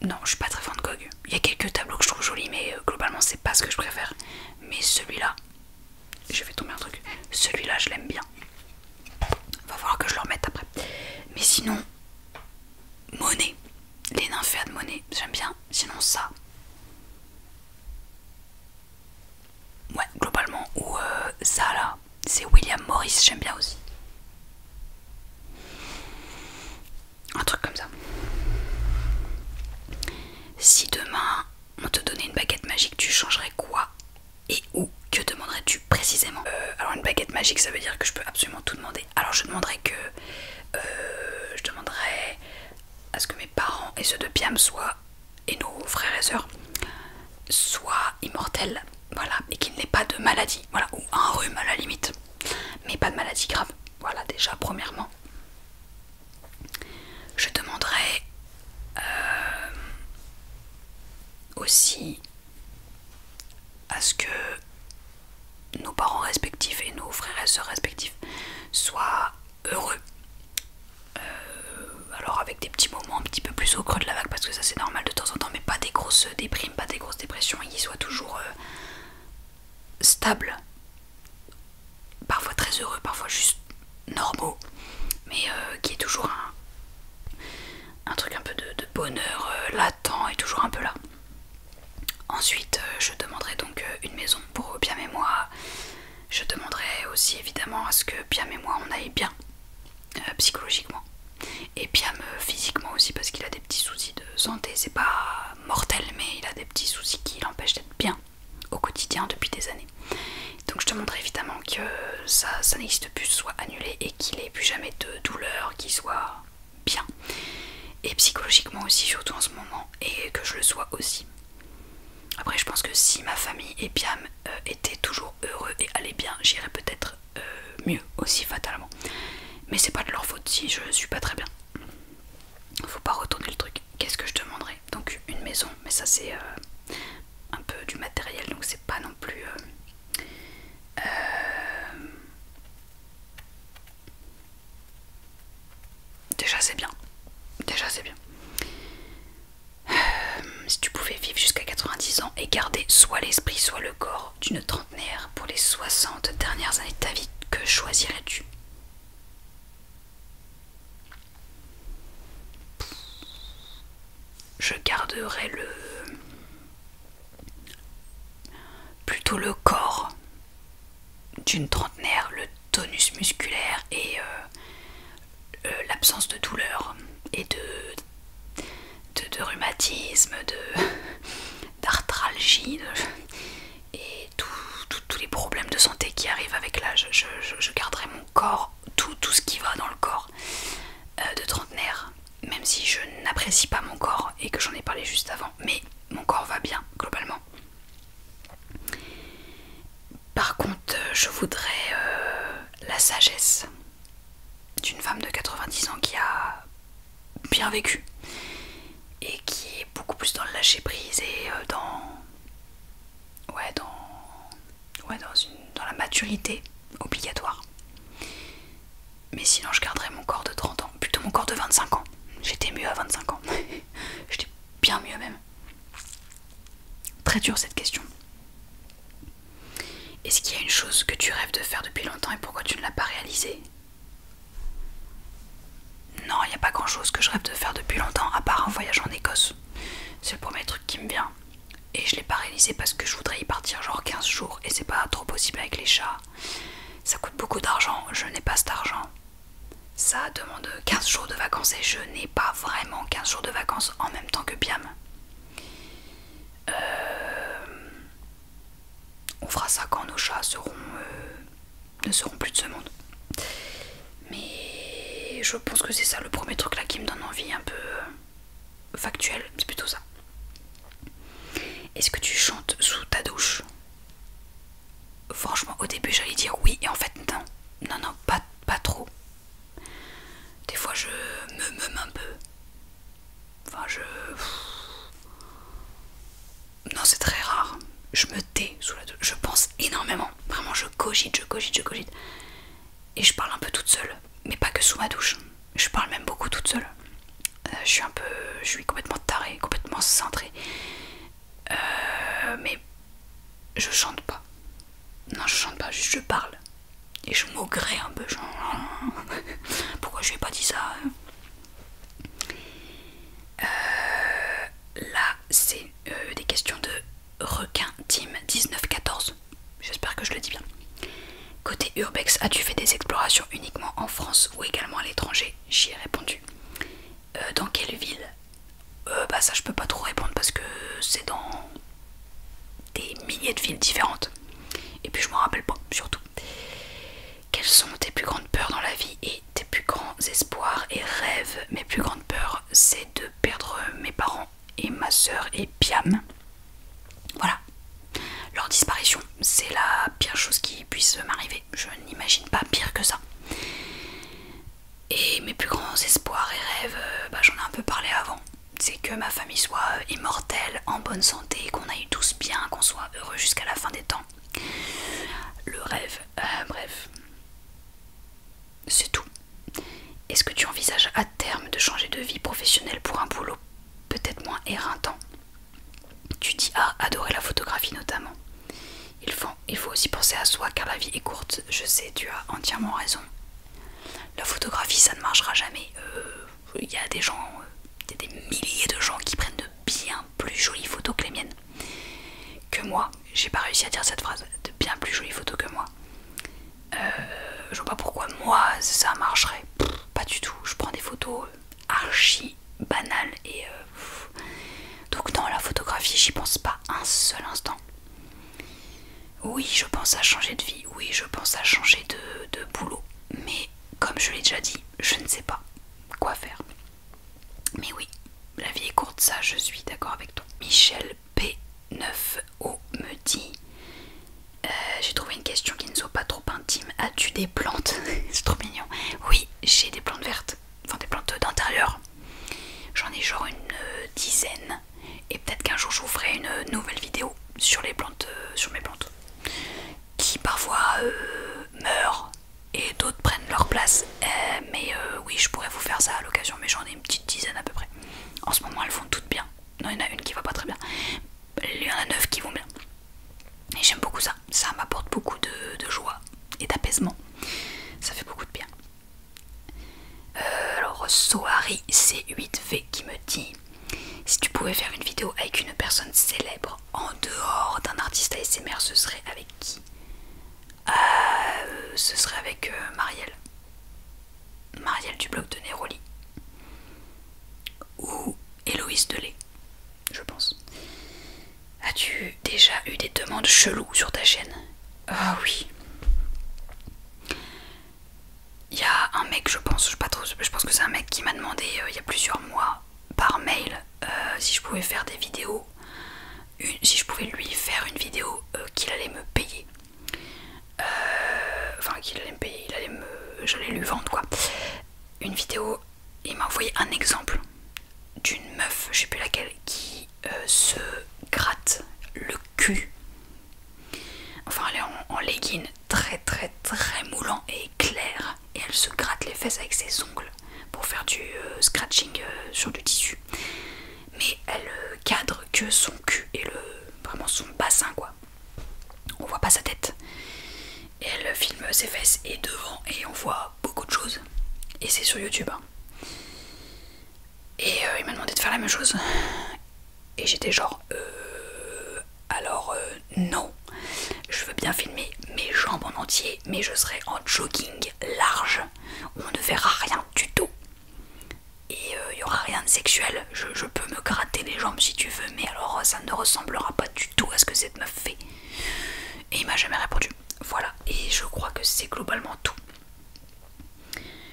non, je suis pas très Van Gogh. Il y a quelques tableaux que je trouve jolis, mais globalement c'est pas ce que je préfère. Mais celui-là, je vais tomber un truc. Celui-là je l'aime bien. Va falloir que je le remette après. Mais sinon, Monet. Les nymphéas de Monet, j'aime bien. Sinon ça. Ouais, globalement. Ou ça là, c'est William Morris, j'aime bien aussi. Un truc comme ça. Si demain on te donnait une baguette magique, tu changerais quoi et où? Que demanderais-tu précisément? Alors une baguette magique, ça veut dire que je peux absolument tout demander. Alors je demanderais à ce que mes parents et ceux de Piam soient, et nos frères et sœurs, soient immortels, voilà, et qu'il n'ait pas de maladie, voilà, ou un rhume à la limite, mais pas de maladie grave. Voilà, déjà premièrement. Je demanderais aussi à ce que nos parents respectifs et nos frères et sœurs respectifs soient heureux. Alors avec des petits moments un petit peu plus au creux de la vague, parce que ça c'est normal de temps en temps, mais pas des grosses déprimes, pas des grosses dépressions, et qu'ils soient toujours stables, parfois très heureux, parfois juste normaux, mais qui est toujours un truc un peu de bonheur latent et toujours un peu là. Ensuite je demanderai donc une maison pour Piam et moi. Je demanderai aussi évidemment à ce que Piam et moi on aille bien psychologiquement, et Piam physiquement aussi, parce qu'il a des petits soucis de santé. C'est pas mortel, mais il a des petits soucis qui l'empêchent d'être bien au quotidien depuis des années. Donc je demanderai évidemment que ça n'existe plus, soit annulé, et qu'il ait plus jamais de douleur, qu'il soit bien, et psychologiquement aussi, surtout en ce moment, et que je le sois aussi. Après je pense que si ma famille et Piam étaient toujours heureux et allaient bien, j'irais peut-être mieux aussi fatalement. Mais c'est pas de leur faute si je suis pas très bien. Faut pas retourner le truc. Qu'est-ce que je demanderais? Donc une maison, mais ça c'est un peu du matériel, donc c'est pas non plus soit l'esprit, soit le corps d'une trentenaire pour les 60 dernières années de ta vie, que choisirais-tu? Je garderais plutôt le corps d'une trentenaire, le tonus musculaire et l'absence de douleur et de rhumatisme, d'arthralgie et tous les problèmes de santé qui arrivent avec l'âge. Je garderai mon corps, tout ce qui va dans le corps de trentenaire, même si je n'apprécie pas mon corps et que j'en ai parlé juste avant, mais mon corps va bien globalement. Par contre, je voudrais la sagesse d'une femme de 90 ans qui a bien vécu et qui est beaucoup plus dans le lâcher prise et dans la maturité obligatoire. Mais sinon je garderais mon corps de 30 ans, plutôt mon corps de 25 ans. J'étais mieux à 25 ans. J'étais bien mieux même. Très dur cette question. Est-ce qu'il y a une chose que tu rêves de faire depuis longtemps et pourquoi tu ne l'as pas réalisée? Non, il n'y a pas grand chose que je rêve de faire depuis longtemps à part un voyage en Écosse. C'est le premier truc qui me vient. Et je l'ai pas réalisé parce que je voudrais y partir genre 15 jours et c'est pas trop possible avec les chats. Ça coûte beaucoup d'argent, je n'ai pas cet argent. Ça demande 15 jours de vacances et je n'ai pas vraiment 15 jours de vacances en même temps que Piam. On fera ça quand nos chats ne seront plus de ce monde. Mais je pense que c'est ça le premier truc là qui me donne envie, un peu factuel, c'est plutôt ça. Est-ce que tu chantes sous ta douche? Franchement, au début j'allais dire oui et en fait non, pas trop. Des fois je me meume un peu. Enfin non, c'est très rare. Je me tais sous la douche, je pense énormément. Vraiment, je cogite. Et je parle un peu toute seule, mais pas que sous ma douche. Je parle même beaucoup toute seule. Je suis complètement tarée, complètement cintrée. Mais je chante pas. Non, je chante pas, juste je parle. Et je maugrée un peu, genre... Pourquoi je lui ai pas dit ça? Là, c'est des questions de requin team 1914. J'espère que je le dis bien. Côté urbex, as-tu fait des explorations uniquement en France ou également à l'étranger? J'y ai répondu. Dans quelle ville? Bah ça je peux pas trop répondre parce que c'est dans des milliers de villes différentes. Et puis je m'en rappelle pas, surtout. Quelles sont tes plus grandes peurs dans la vie et tes plus grands espoirs et rêves? Mes plus grandes peurs, c'est de perdre mes parents et ma soeur et Piam. Voilà. Leur disparition, c'est la pire chose qui puisse m'arriver. Je n'imagine pas pire que ça. Et mes plus grands espoirs et rêves, j'en ai un peu parlé avant. C'est que ma famille soit immortelle, en bonne santé, qu'on aille tous bien, qu'on soit heureux jusqu'à la fin des temps. Le rêve, bref. C'est tout. Est-ce que tu envisages à terme de changer de vie professionnelle pour un boulot peut-être moins éreintant? Tu dis adorer la photographie notamment. Il faut aussi penser à soi car la vie est courte. Je sais, tu as entièrement raison. La photographie ça ne marchera jamais. Il y a des gens, il y a des milliers de gens qui prennent de bien plus jolies photos que les miennes. Que moi, j'ai pas réussi à dire cette phrase, de bien plus jolies photos que moi. Je vois pas pourquoi moi ça marcherait. Pas du tout, je prends des photos archi banales et donc non, la photographie j'y pense pas un seul instant. Oui, je pense à changer de vie, oui, je pense à changer de boulot, mais comme je l'ai déjà dit, je ne sais pas quoi faire. Mais oui, la vie est courte, ça je suis d'accord avec toi. Michel P9O me dit j'ai trouvé une question qui ne soit pas trop intime. As-tu des plantes? C'est trop mignon. Oui, j'ai des plantes vertes, enfin des plantes d'intérieur. J'en ai genre une dizaine. Et peut-être qu'un jour je vous ferai une nouvelle vidéo sur les plantes, sur mes plantes, qui parfois meurent et d'autres prennent leur place. Mais oui, je pourrais vous faire ça à l'occasion, mais j'en ai une petite dizaine à peu près. En ce moment, elles vont toutes bien. Non, il y en a une qui va pas très bien. Il y en a 9 qui vont bien. chelou sur ta chaîne? Ah oui. Il y a un mec, je pense que c'est un mec qui m'a demandé il y a plusieurs mois par mail si je pouvais faire des vidéos, si je pouvais lui faire une vidéo qu'il allait me payer. Enfin qu'il allait me payer, j'allais lui vendre quoi. Une vidéo, il m'a envoyé un exemple d'une meuf, je sais plus laquelle, qui se gratte le cul. Enfin elle est en legging très moulant et clair, et elle se gratte les fesses avec ses ongles pour faire du scratching sur du tissu. Mais elle cadre que son cul et vraiment son bassin quoi. On voit pas sa tête. Et elle filme ses fesses et devant, et on voit beaucoup de choses. Et c'est sur YouTube. Hein. Et il m'a demandé de faire la même chose. Et j'étais genre alors non. Je veux bien filmer mes jambes en entier, mais je serai en jogging large. On ne verra rien du tout. Et il n'y aura rien de sexuel. Je peux me gratter les jambes si tu veux, mais alors ça ne ressemblera pas du tout à ce que cette meuf fait. Et il m'a jamais répondu. Voilà, et je crois que c'est globalement tout.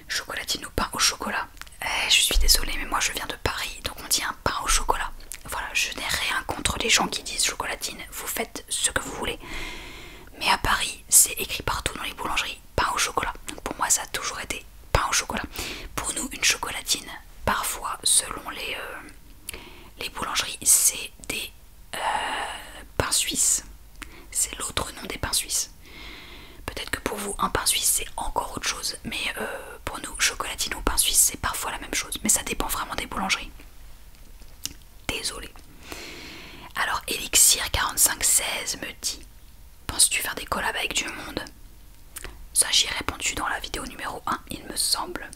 Chocolatine ou pain au chocolat. Je suis désolée, mais moi je viens de Paris, donc on dit un pain au chocolat. Voilà, je n'ai rien contre les gens qui disent chocolatine, vous faites ce que vous voulez. Mais à Paris, c'est écrit partout dans les boulangeries, pain au chocolat. Donc pour moi ça a toujours été pain au chocolat. Pour nous, une chocolatine, parfois, selon les boulangeries, c'est des pains suisses. C'est l'autre nom des pains suisses. Peut-être que pour vous, un pain suisse c'est encore autre chose, mais pour nous, chocolatine ou pain suisse c'est parfois la même chose, mais ça dépend vraiment des boulangeries. Désolée. Alors Elixir 4516 me dit: penses-tu faire des collabs avec du monde? Ça j'y ai répondu dans la vidéo numéro 1, il me semble.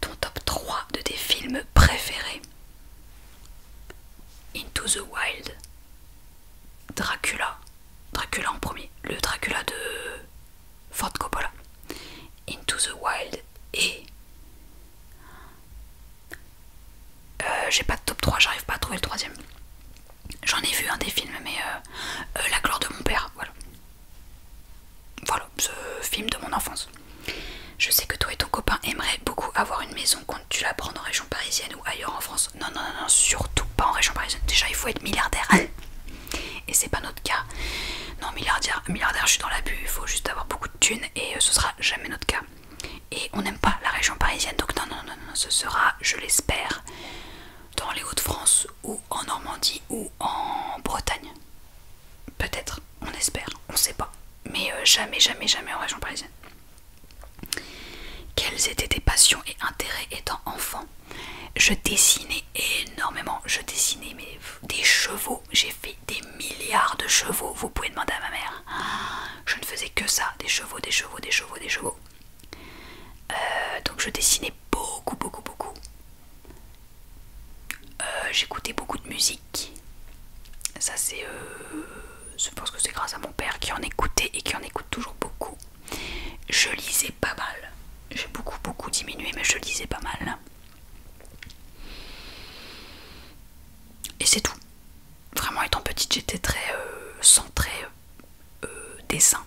Ton top 3 de tes films préférés? Into the Wild, Dracula en premier, le Dracula de Ford Coppola, Into the Wild, et j'ai pas de top 3, j'arrive pas à trouver le troisième. J'en ai vu un des films, mais La gloire de mon père, voilà, ce film de mon enfance. Je sais que toi et ton copain aimeraient beaucoup avoir une maison. Comptes-tu la prendre en région parisienne ou ailleurs en France? Non, surtout pas en région parisienne. Déjà il faut être milliardaire et c'est pas notre cas. Non, milliardaire, je suis dans l'abus, il faut juste avoir beaucoup de thunes et ce sera jamais notre cas. Et on n'aime pas la région parisienne, donc non, ce sera, je l'espère, dans les Hauts-de-France ou en Normandie ou en Bretagne. Peut-être, on espère, on sait pas. Mais jamais en région parisienne. Quelles étaient tes passions et intérêts étant enfant? Je dessinais énormément, mais des chevaux, j'ai fait des milliards de chevaux, vous pouvez demander à ma mère. Je ne faisais que ça, des chevaux. Donc je dessinais beaucoup. J'écoutais beaucoup de musique. Ça c'est... je pense que c'est grâce à mon père qui en écoutait et qui en écoute toujours beaucoup. Je lisais pas mal. J'ai beaucoup diminué, mais je lisais pas mal. Et c'est tout. Vraiment, étant petite, j'étais très centrée dessin.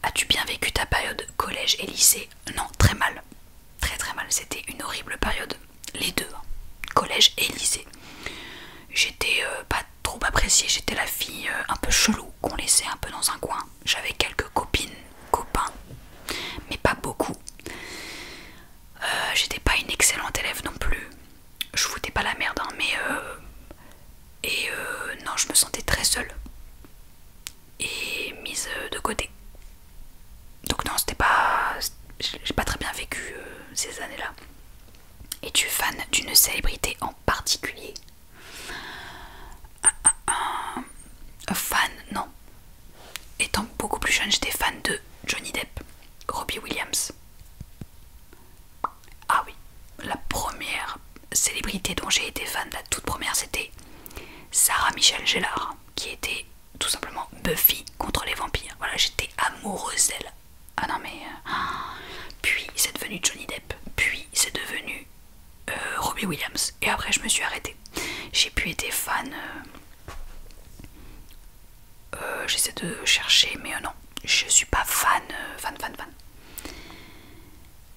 As-tu bien vécu ta période collège et lycée? Non, très mal. Très mal. C'était une horrible période. Les deux, hein. Collège et lycée. J'étais pas trop appréciée. J'étais la fille un peu chelou qu'on laissait un peu dans un coin. J'avais quelques copines, copains, mais pas beaucoup. J'étais pas une excellente élève non plus. Je foutais pas la merde, hein, mais non, je me sentais très seule et mise de côté. Donc non, c'était pas... j'ai pas très bien vécu ces années-là. Es-tu fan d'une célébrité en particulier? Fan, non. Étant beaucoup plus jeune, j'étais fan de Johnny Depp, Robbie Williams. Ah oui, la première célébrité dont j'ai été fan, la toute première, c'était Sarah Michelle Gellar, qui était tout simplement Buffy contre les vampires. Voilà, j'étais amoureuse d'elle. Ah non mais... Puis c'est devenu Johnny Depp, puis c'est devenu Robbie Williams. Et après je me suis arrêtée. J'ai pu être fan j'essaie de chercher, mais non, je suis pas fan.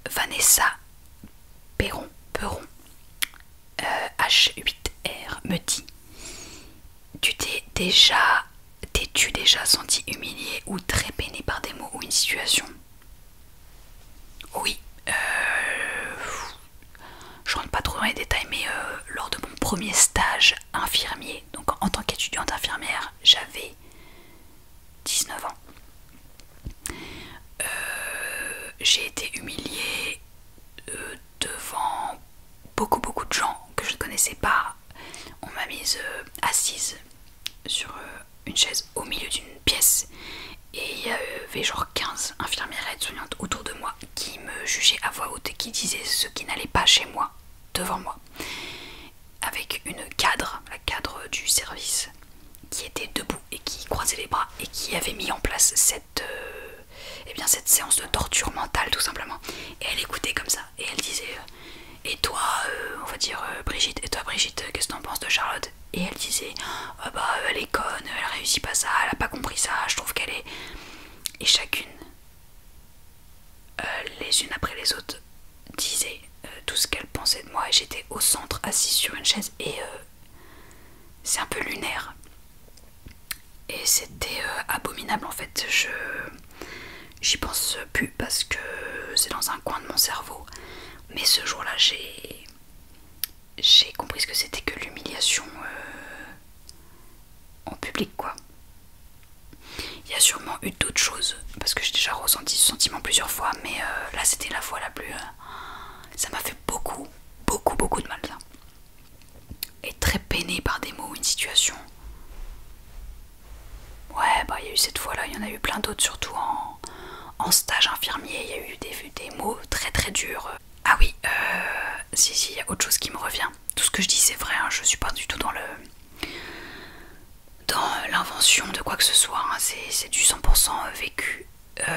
Vanessa Peron, H8R me dit: t'es-tu déjà senti humilié ou très peiné par des mots ou une situation? Oui, je rentre pas trop dans les détails, mais lors de mon premier stage infirmier, donc en tant qu'étudiante infirmière, j'avais 19 ans. J'ai été humiliée devant beaucoup de gens que je ne connaissais pas. On m'a mise assise sur une chaise au milieu d'une pièce et il y avait genre 15 infirmières et aides-soignantes autour de moi qui me jugeaient à voix haute et qui disaient ce qui n'allait pas chez moi, devant moi, avec une cadre, la cadre du service, qui était debout et qui croisait les bras et qui avait mis en place cette séance de torture mentale tout simplement. Et elle écoutait comme ça et elle disait et toi, on va dire Brigitte, et toi Brigitte, qu'est-ce que t'en penses de Charlotte? Et elle disait ah bah elle est conne, elle réussit pas ça, elle a pas compris ça, je trouve qu'elle est... Et chacune, les unes après les autres, disait tout ce qu'elle pensait de moi et j'étais au centre assise sur une chaise et c'est un peu lunaire. Et c'était abominable en fait, j'y pense plus parce que c'est dans un coin de mon cerveau. Mais ce jour-là, j'ai compris ce que c'était que l'humiliation en public, quoi. Il y a sûrement eu d'autres choses, parce que j'ai déjà ressenti ce sentiment plusieurs fois, mais là, c'était la fois la plus... ça m'a fait beaucoup de mal, ça. Et très peiné par des mots ou une situation. Ouais, bah il y a eu cette fois-là, il y en a eu plein d'autres, surtout en stage infirmier, il y a eu des mots très durs. Ah oui, si, il y a autre chose qui me revient. Tout ce que je dis c'est vrai, hein, je suis pas du tout dans l'invention de quoi que ce soit, hein, c'est du 100% vécu.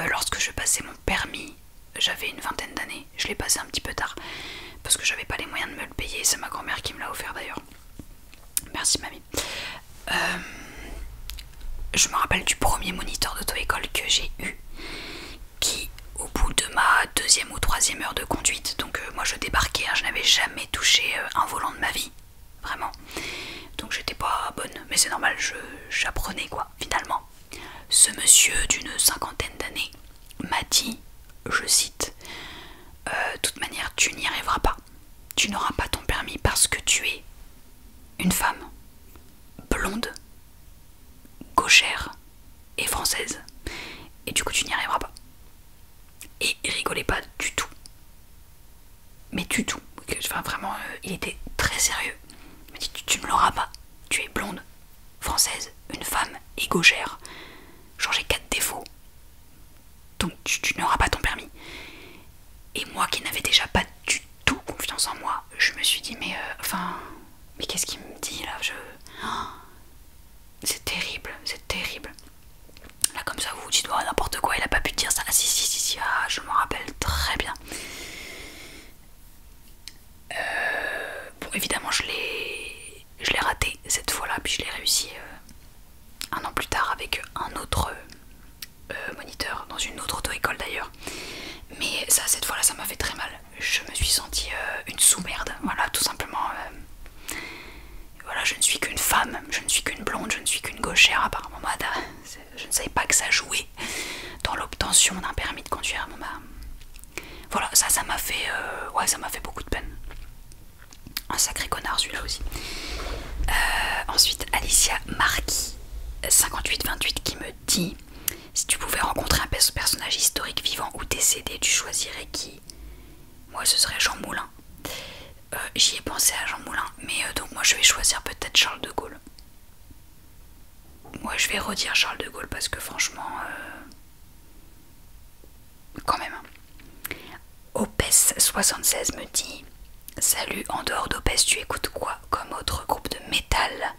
Lorsque je passais mon permis, j'avais une vingtaine d'années, je l'ai passé un petit peu tard, parce que j'avais pas les moyens de me le payer, c'est ma grand-mère qui me l'a offert d'ailleurs. Merci mamie. Je me rappelle du premier moniteur d'auto-école que j'ai eu, qui au bout de ma deuxième ou troisième heure de conduite, donc moi je débarquais, hein, je n'avais jamais touché un volant de ma vie, vraiment, donc j'étais pas bonne, mais c'est normal, j'apprenais quoi, finalement. Ce monsieur d'une cinquantaine d'années m'a dit, je cite, de toute manière tu n'y arriveras pas, tu n'auras pas ton permis parce que tu es une femme blonde, gauchère et française, et du coup tu n'y arriveras pas. Et il rigolait pas du tout, mais du tout, enfin vraiment il était très sérieux. Il m'a dit tu ne l'auras pas, tu es blonde, française, une femme et gauchère, genre j'ai 4 défauts, donc tu n'auras pas ton permis. Et moi qui n'avais déjà pas du tout confiance en moi, je me suis dit mais mais qu'est-ce qu'il me dit là, c'est terrible, c'est terrible. Là comme ça vous vous dites oh, n'importe quoi, il a pas pu te dire ça. Ah si, ah, je me rappelle très bien. Bon évidemment je l'ai raté cette fois-là, puis je l'ai réussi un an plus tard avec un autre moniteur dans une autre auto-école d'ailleurs. Mais ça, cette fois-là, ça m'a fait très mal. Je me suis sentie une sous-merde, voilà, tout simplement. Voilà, je ne suis qu'une femme, je ne suis qu'une blonde, je ne suis qu'une gauchère, apparemment. Je ne savais pas que ça jouait dans l'obtention d'un permis de conduire. Bon, voilà, ça m'a fait, ouais, ça m'a fait beaucoup de peine. Un sacré connard celui-là aussi. Ensuite, Alicia Marquis, 5828, qui me dit: si tu pouvais rencontrer un personnage historique vivant ou décédé, tu choisirais qui? Moi, ce serait Jean Moulin. J'y ai pensé à Jean Moulin, mais donc moi je vais choisir peut-être Charles de Gaulle. Moi je vais redire Charles de Gaulle parce que franchement, quand même. Opes76 me dit: salut, en dehors d'Opes, tu écoutes quoi comme autre groupe de métal?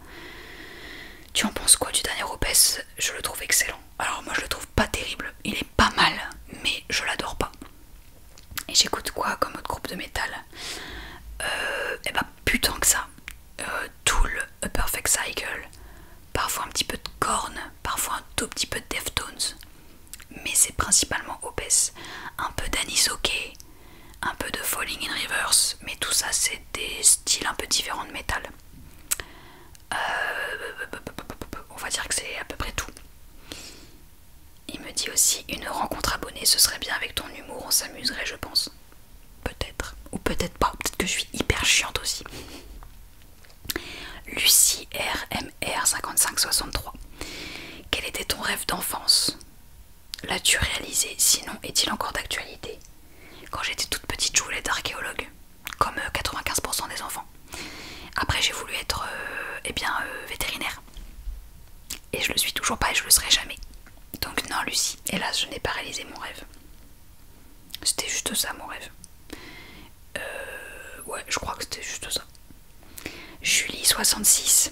Tu en penses quoi du dernier Opes? Je le trouve excellent. Alors moi je le trouve pas terrible, il est pas mal, mais je l'adore pas. Et j'écoute quoi comme autre groupe de métal? Et bah plus tant que ça. Tool, A Perfect Cycle, parfois un petit peu de Korn, parfois un tout petit peu de Deftones, mais c'est principalement OPS. Un peu d'Anis OK, un peu de Falling in Reverse, mais tout ça c'est des styles un peu différents de métal. On va dire que c'est à peu près tout. Il me dit aussi une rencontre abonnée, ce serait bien avec ton humour, on s'amuserait je pense. Peut-être, ou peut-être pas, peut-être que je suis hyper chiante aussi. Lucie RMR 5563. Quel était ton rêve d'enfance? L'as-tu réalisé? Sinon, est-il encore d'actualité? Quand j'étais toute petite, je voulais être archéologue, comme 95% des enfants. Après, j'ai voulu être vétérinaire. Et je le suis toujours pas et je le serai jamais. Donc non, Lucie, hélas, je n'ai pas réalisé mon rêve. C'était juste ça, mon rêve. Ouais, je crois que c'était juste ça. Julie66.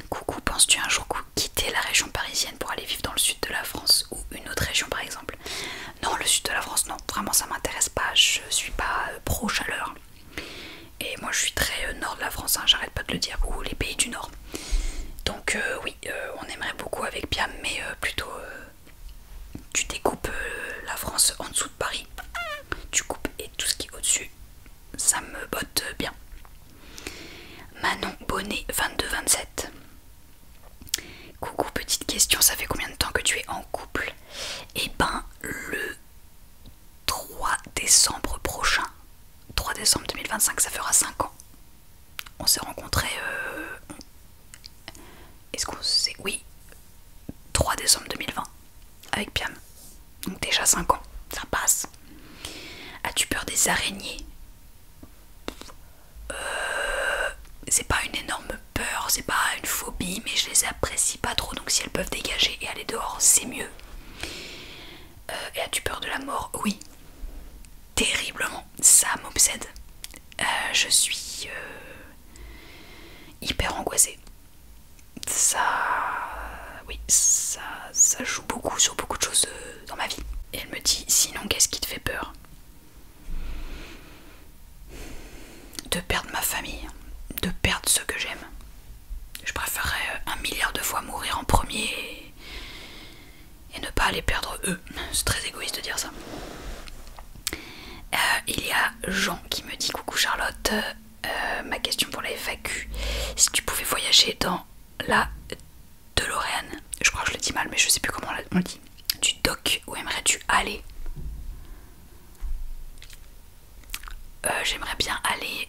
Coucou, penses-tu un jour quitter la région parisienne pour aller vivre dans le sud de la France ou une autre région par exemple? Non, le sud de la France, non. Vraiment, ça m'intéresse pas. Je suis pas pro chaleur. Et moi, je suis très nord de la France, hein, j'arrête pas de le dire. Ou les pays du nord. Donc oui, on aimerait beaucoup avec Piam, mais plutôt tu découpes la France en dessous de Paris. Tu coupes et tout ce qui est au-dessus, ça me botte bien. Manon Bonnet 2227. Coucou, petite question, ça fait combien de temps que tu es en couple? Eh ben le 3 décembre prochain, 3 décembre 2025, ça fera 5 ans. On s'est rencontrés est-ce qu'on sait? Oui, 3 décembre 2020 avec Piam. Donc déjà 5 ans, ça passe. As-tu peur des araignées? C'est pas une énorme peur, c'est pas une phobie, mais je les apprécie pas trop, donc si elles peuvent dégager et aller dehors, c'est mieux. Et as-tu peur de la mort? Oui, terriblement, ça m'obsède. Je suis hyper angoissée. Oui, ça joue beaucoup sur beaucoup de choses dans ma vie. Et elle me dit, sinon qu'est-ce qui te fait peur? De perdre ma famille, de perdre ceux que j'aime. Je préférerais 1 milliard de fois mourir en premier et ne pas les perdre eux. C'est très égoïste de dire ça. Il y a Jean qui me dit, coucou Charlotte, ma question pour la FAQ, si tu pouvais voyager dans la DeLorean, je crois que je le dis mal mais je sais plus comment on le dit, du doc, où aimerais-tu aller? J'aimerais bien aller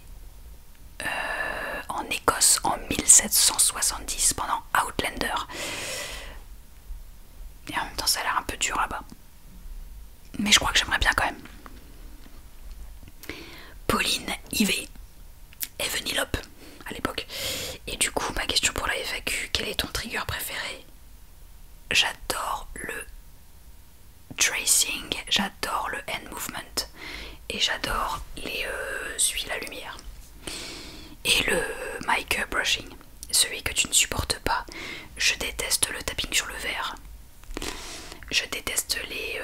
en Écosse en 1770 pendant Outlander. Et en même temps ça a l'air un peu dur là-bas. Mais je crois que j'aimerais bien quand même. Pauline Yvet, Evenelope à l'époque. Et du coup, ma question pour la FAQ, quel est ton trigger préféré? J'adore le tracing, j'adore le hand movement et j'adore les suies la lumière. Et le mic brushing, celui que tu ne supportes pas, je déteste le tapping sur le verre. Je déteste les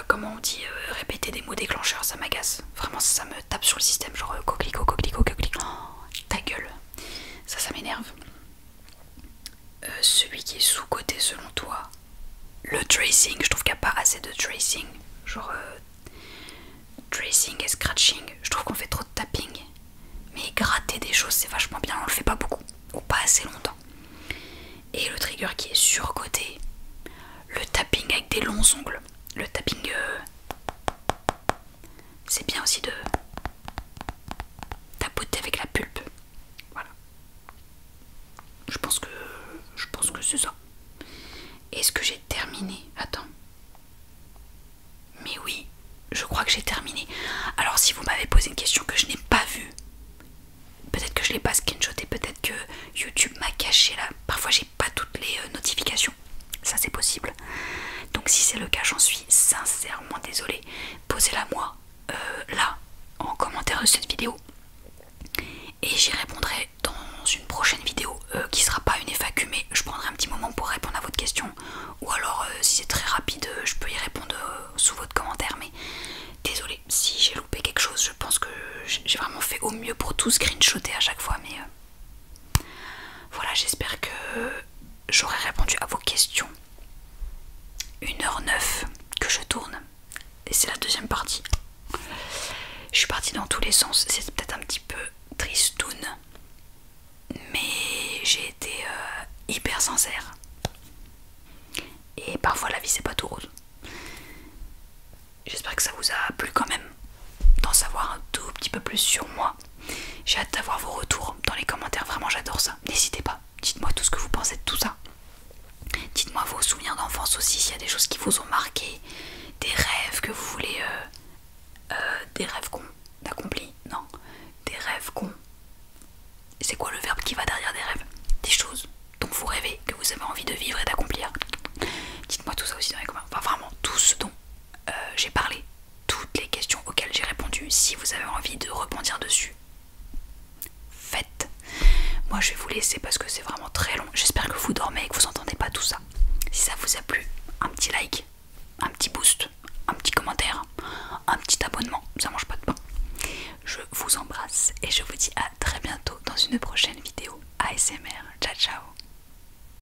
comment on dit, répéter des mots déclencheurs, ça m'agace. Vraiment ça me tape sur le système, genre coquelicot, coquelicot, coquelicot. Oh, ta gueule, ça m'énerve. Celui qui est sous-coté selon toi, le tracing, je trouve qu'il n'y a pas assez de tracing. Genre tracing et scratching, je trouve qu'on fait trop de tapping. Mais gratter des choses c'est vachement bien, on le fait pas beaucoup, ou pas assez longtemps. Et le trigger qui est surcoté, le tapping avec des longs ongles. Le tapping, c'est bien aussi de tapoter avec la pulpe. Voilà. Je pense que c'est ça. Est-ce que j'ai terminé? Attends. Mais oui, je crois que j'ai terminé. Alors si vous m'avez posé une question que je n'ai pas vue, peut-être que je l'ai pas screenshoté, peut-être que YouTube m'a caché là. Parfois j'ai pas toutes les notifications. Ça c'est possible. Donc si c'est le cas, j'en suis sincèrement désolée. Posez-la moi là en commentaire de cette vidéo et j'y répondrai dans une prochaine vidéo qui sera pas une FAQ, mais je prendrai un petit moment pour répondre à votre question, ou alors si c'est très rapide je peux y répondre sous votre commentaire. Mais désolée si j'ai loupé quelque chose, je pense que j'ai vraiment fait au mieux pour tout screenshotter à chaque fois, mais voilà, j'espère que j'aurai j'aurai répondu à vos questions. 1h09 que je tourne. Et c'est la deuxième partie. Je suis partie dans tous les sens. C'est peut-être un petit peu tristoun. Mais j'ai été hyper sincère. Et parfois la vie c'est pas tout rose. J'espère que ça vous a plu quand même d'en savoir un tout petit peu plus sur moi. J'ai hâte d'avoir vos retours dans les commentaires, vraiment j'adore ça. N'hésitez pas, dites-moi tout ce que vous pensez de tout ça. Dites-moi vos souvenirs d'enfance aussi, s'il y a des choses qui vous ont marqué, des rêves que vous voulez... des rêves qu'on accomplit, non, des rêves qu'on... C'est quoi le verbe qui va derrière des rêves? Des choses dont vous rêvez, que vous avez envie de vivre et d'accomplir. Dites-moi tout ça aussi dans les commentaires, enfin vraiment tout ce dont j'ai parlé, toutes les questions auxquelles j'ai répondu. Si vous avez envie de rebondir dessus, faites. Moi je vais vous laisser parce que c'est vraiment très long. J'espère que vous dormez et que vous entendez pas tout ça. Si ça vous a plu, un petit like, un petit boost, un petit commentaire, un petit abonnement, ça mange pas de pain. Je vous embrasse et je vous dis à très bientôt dans une prochaine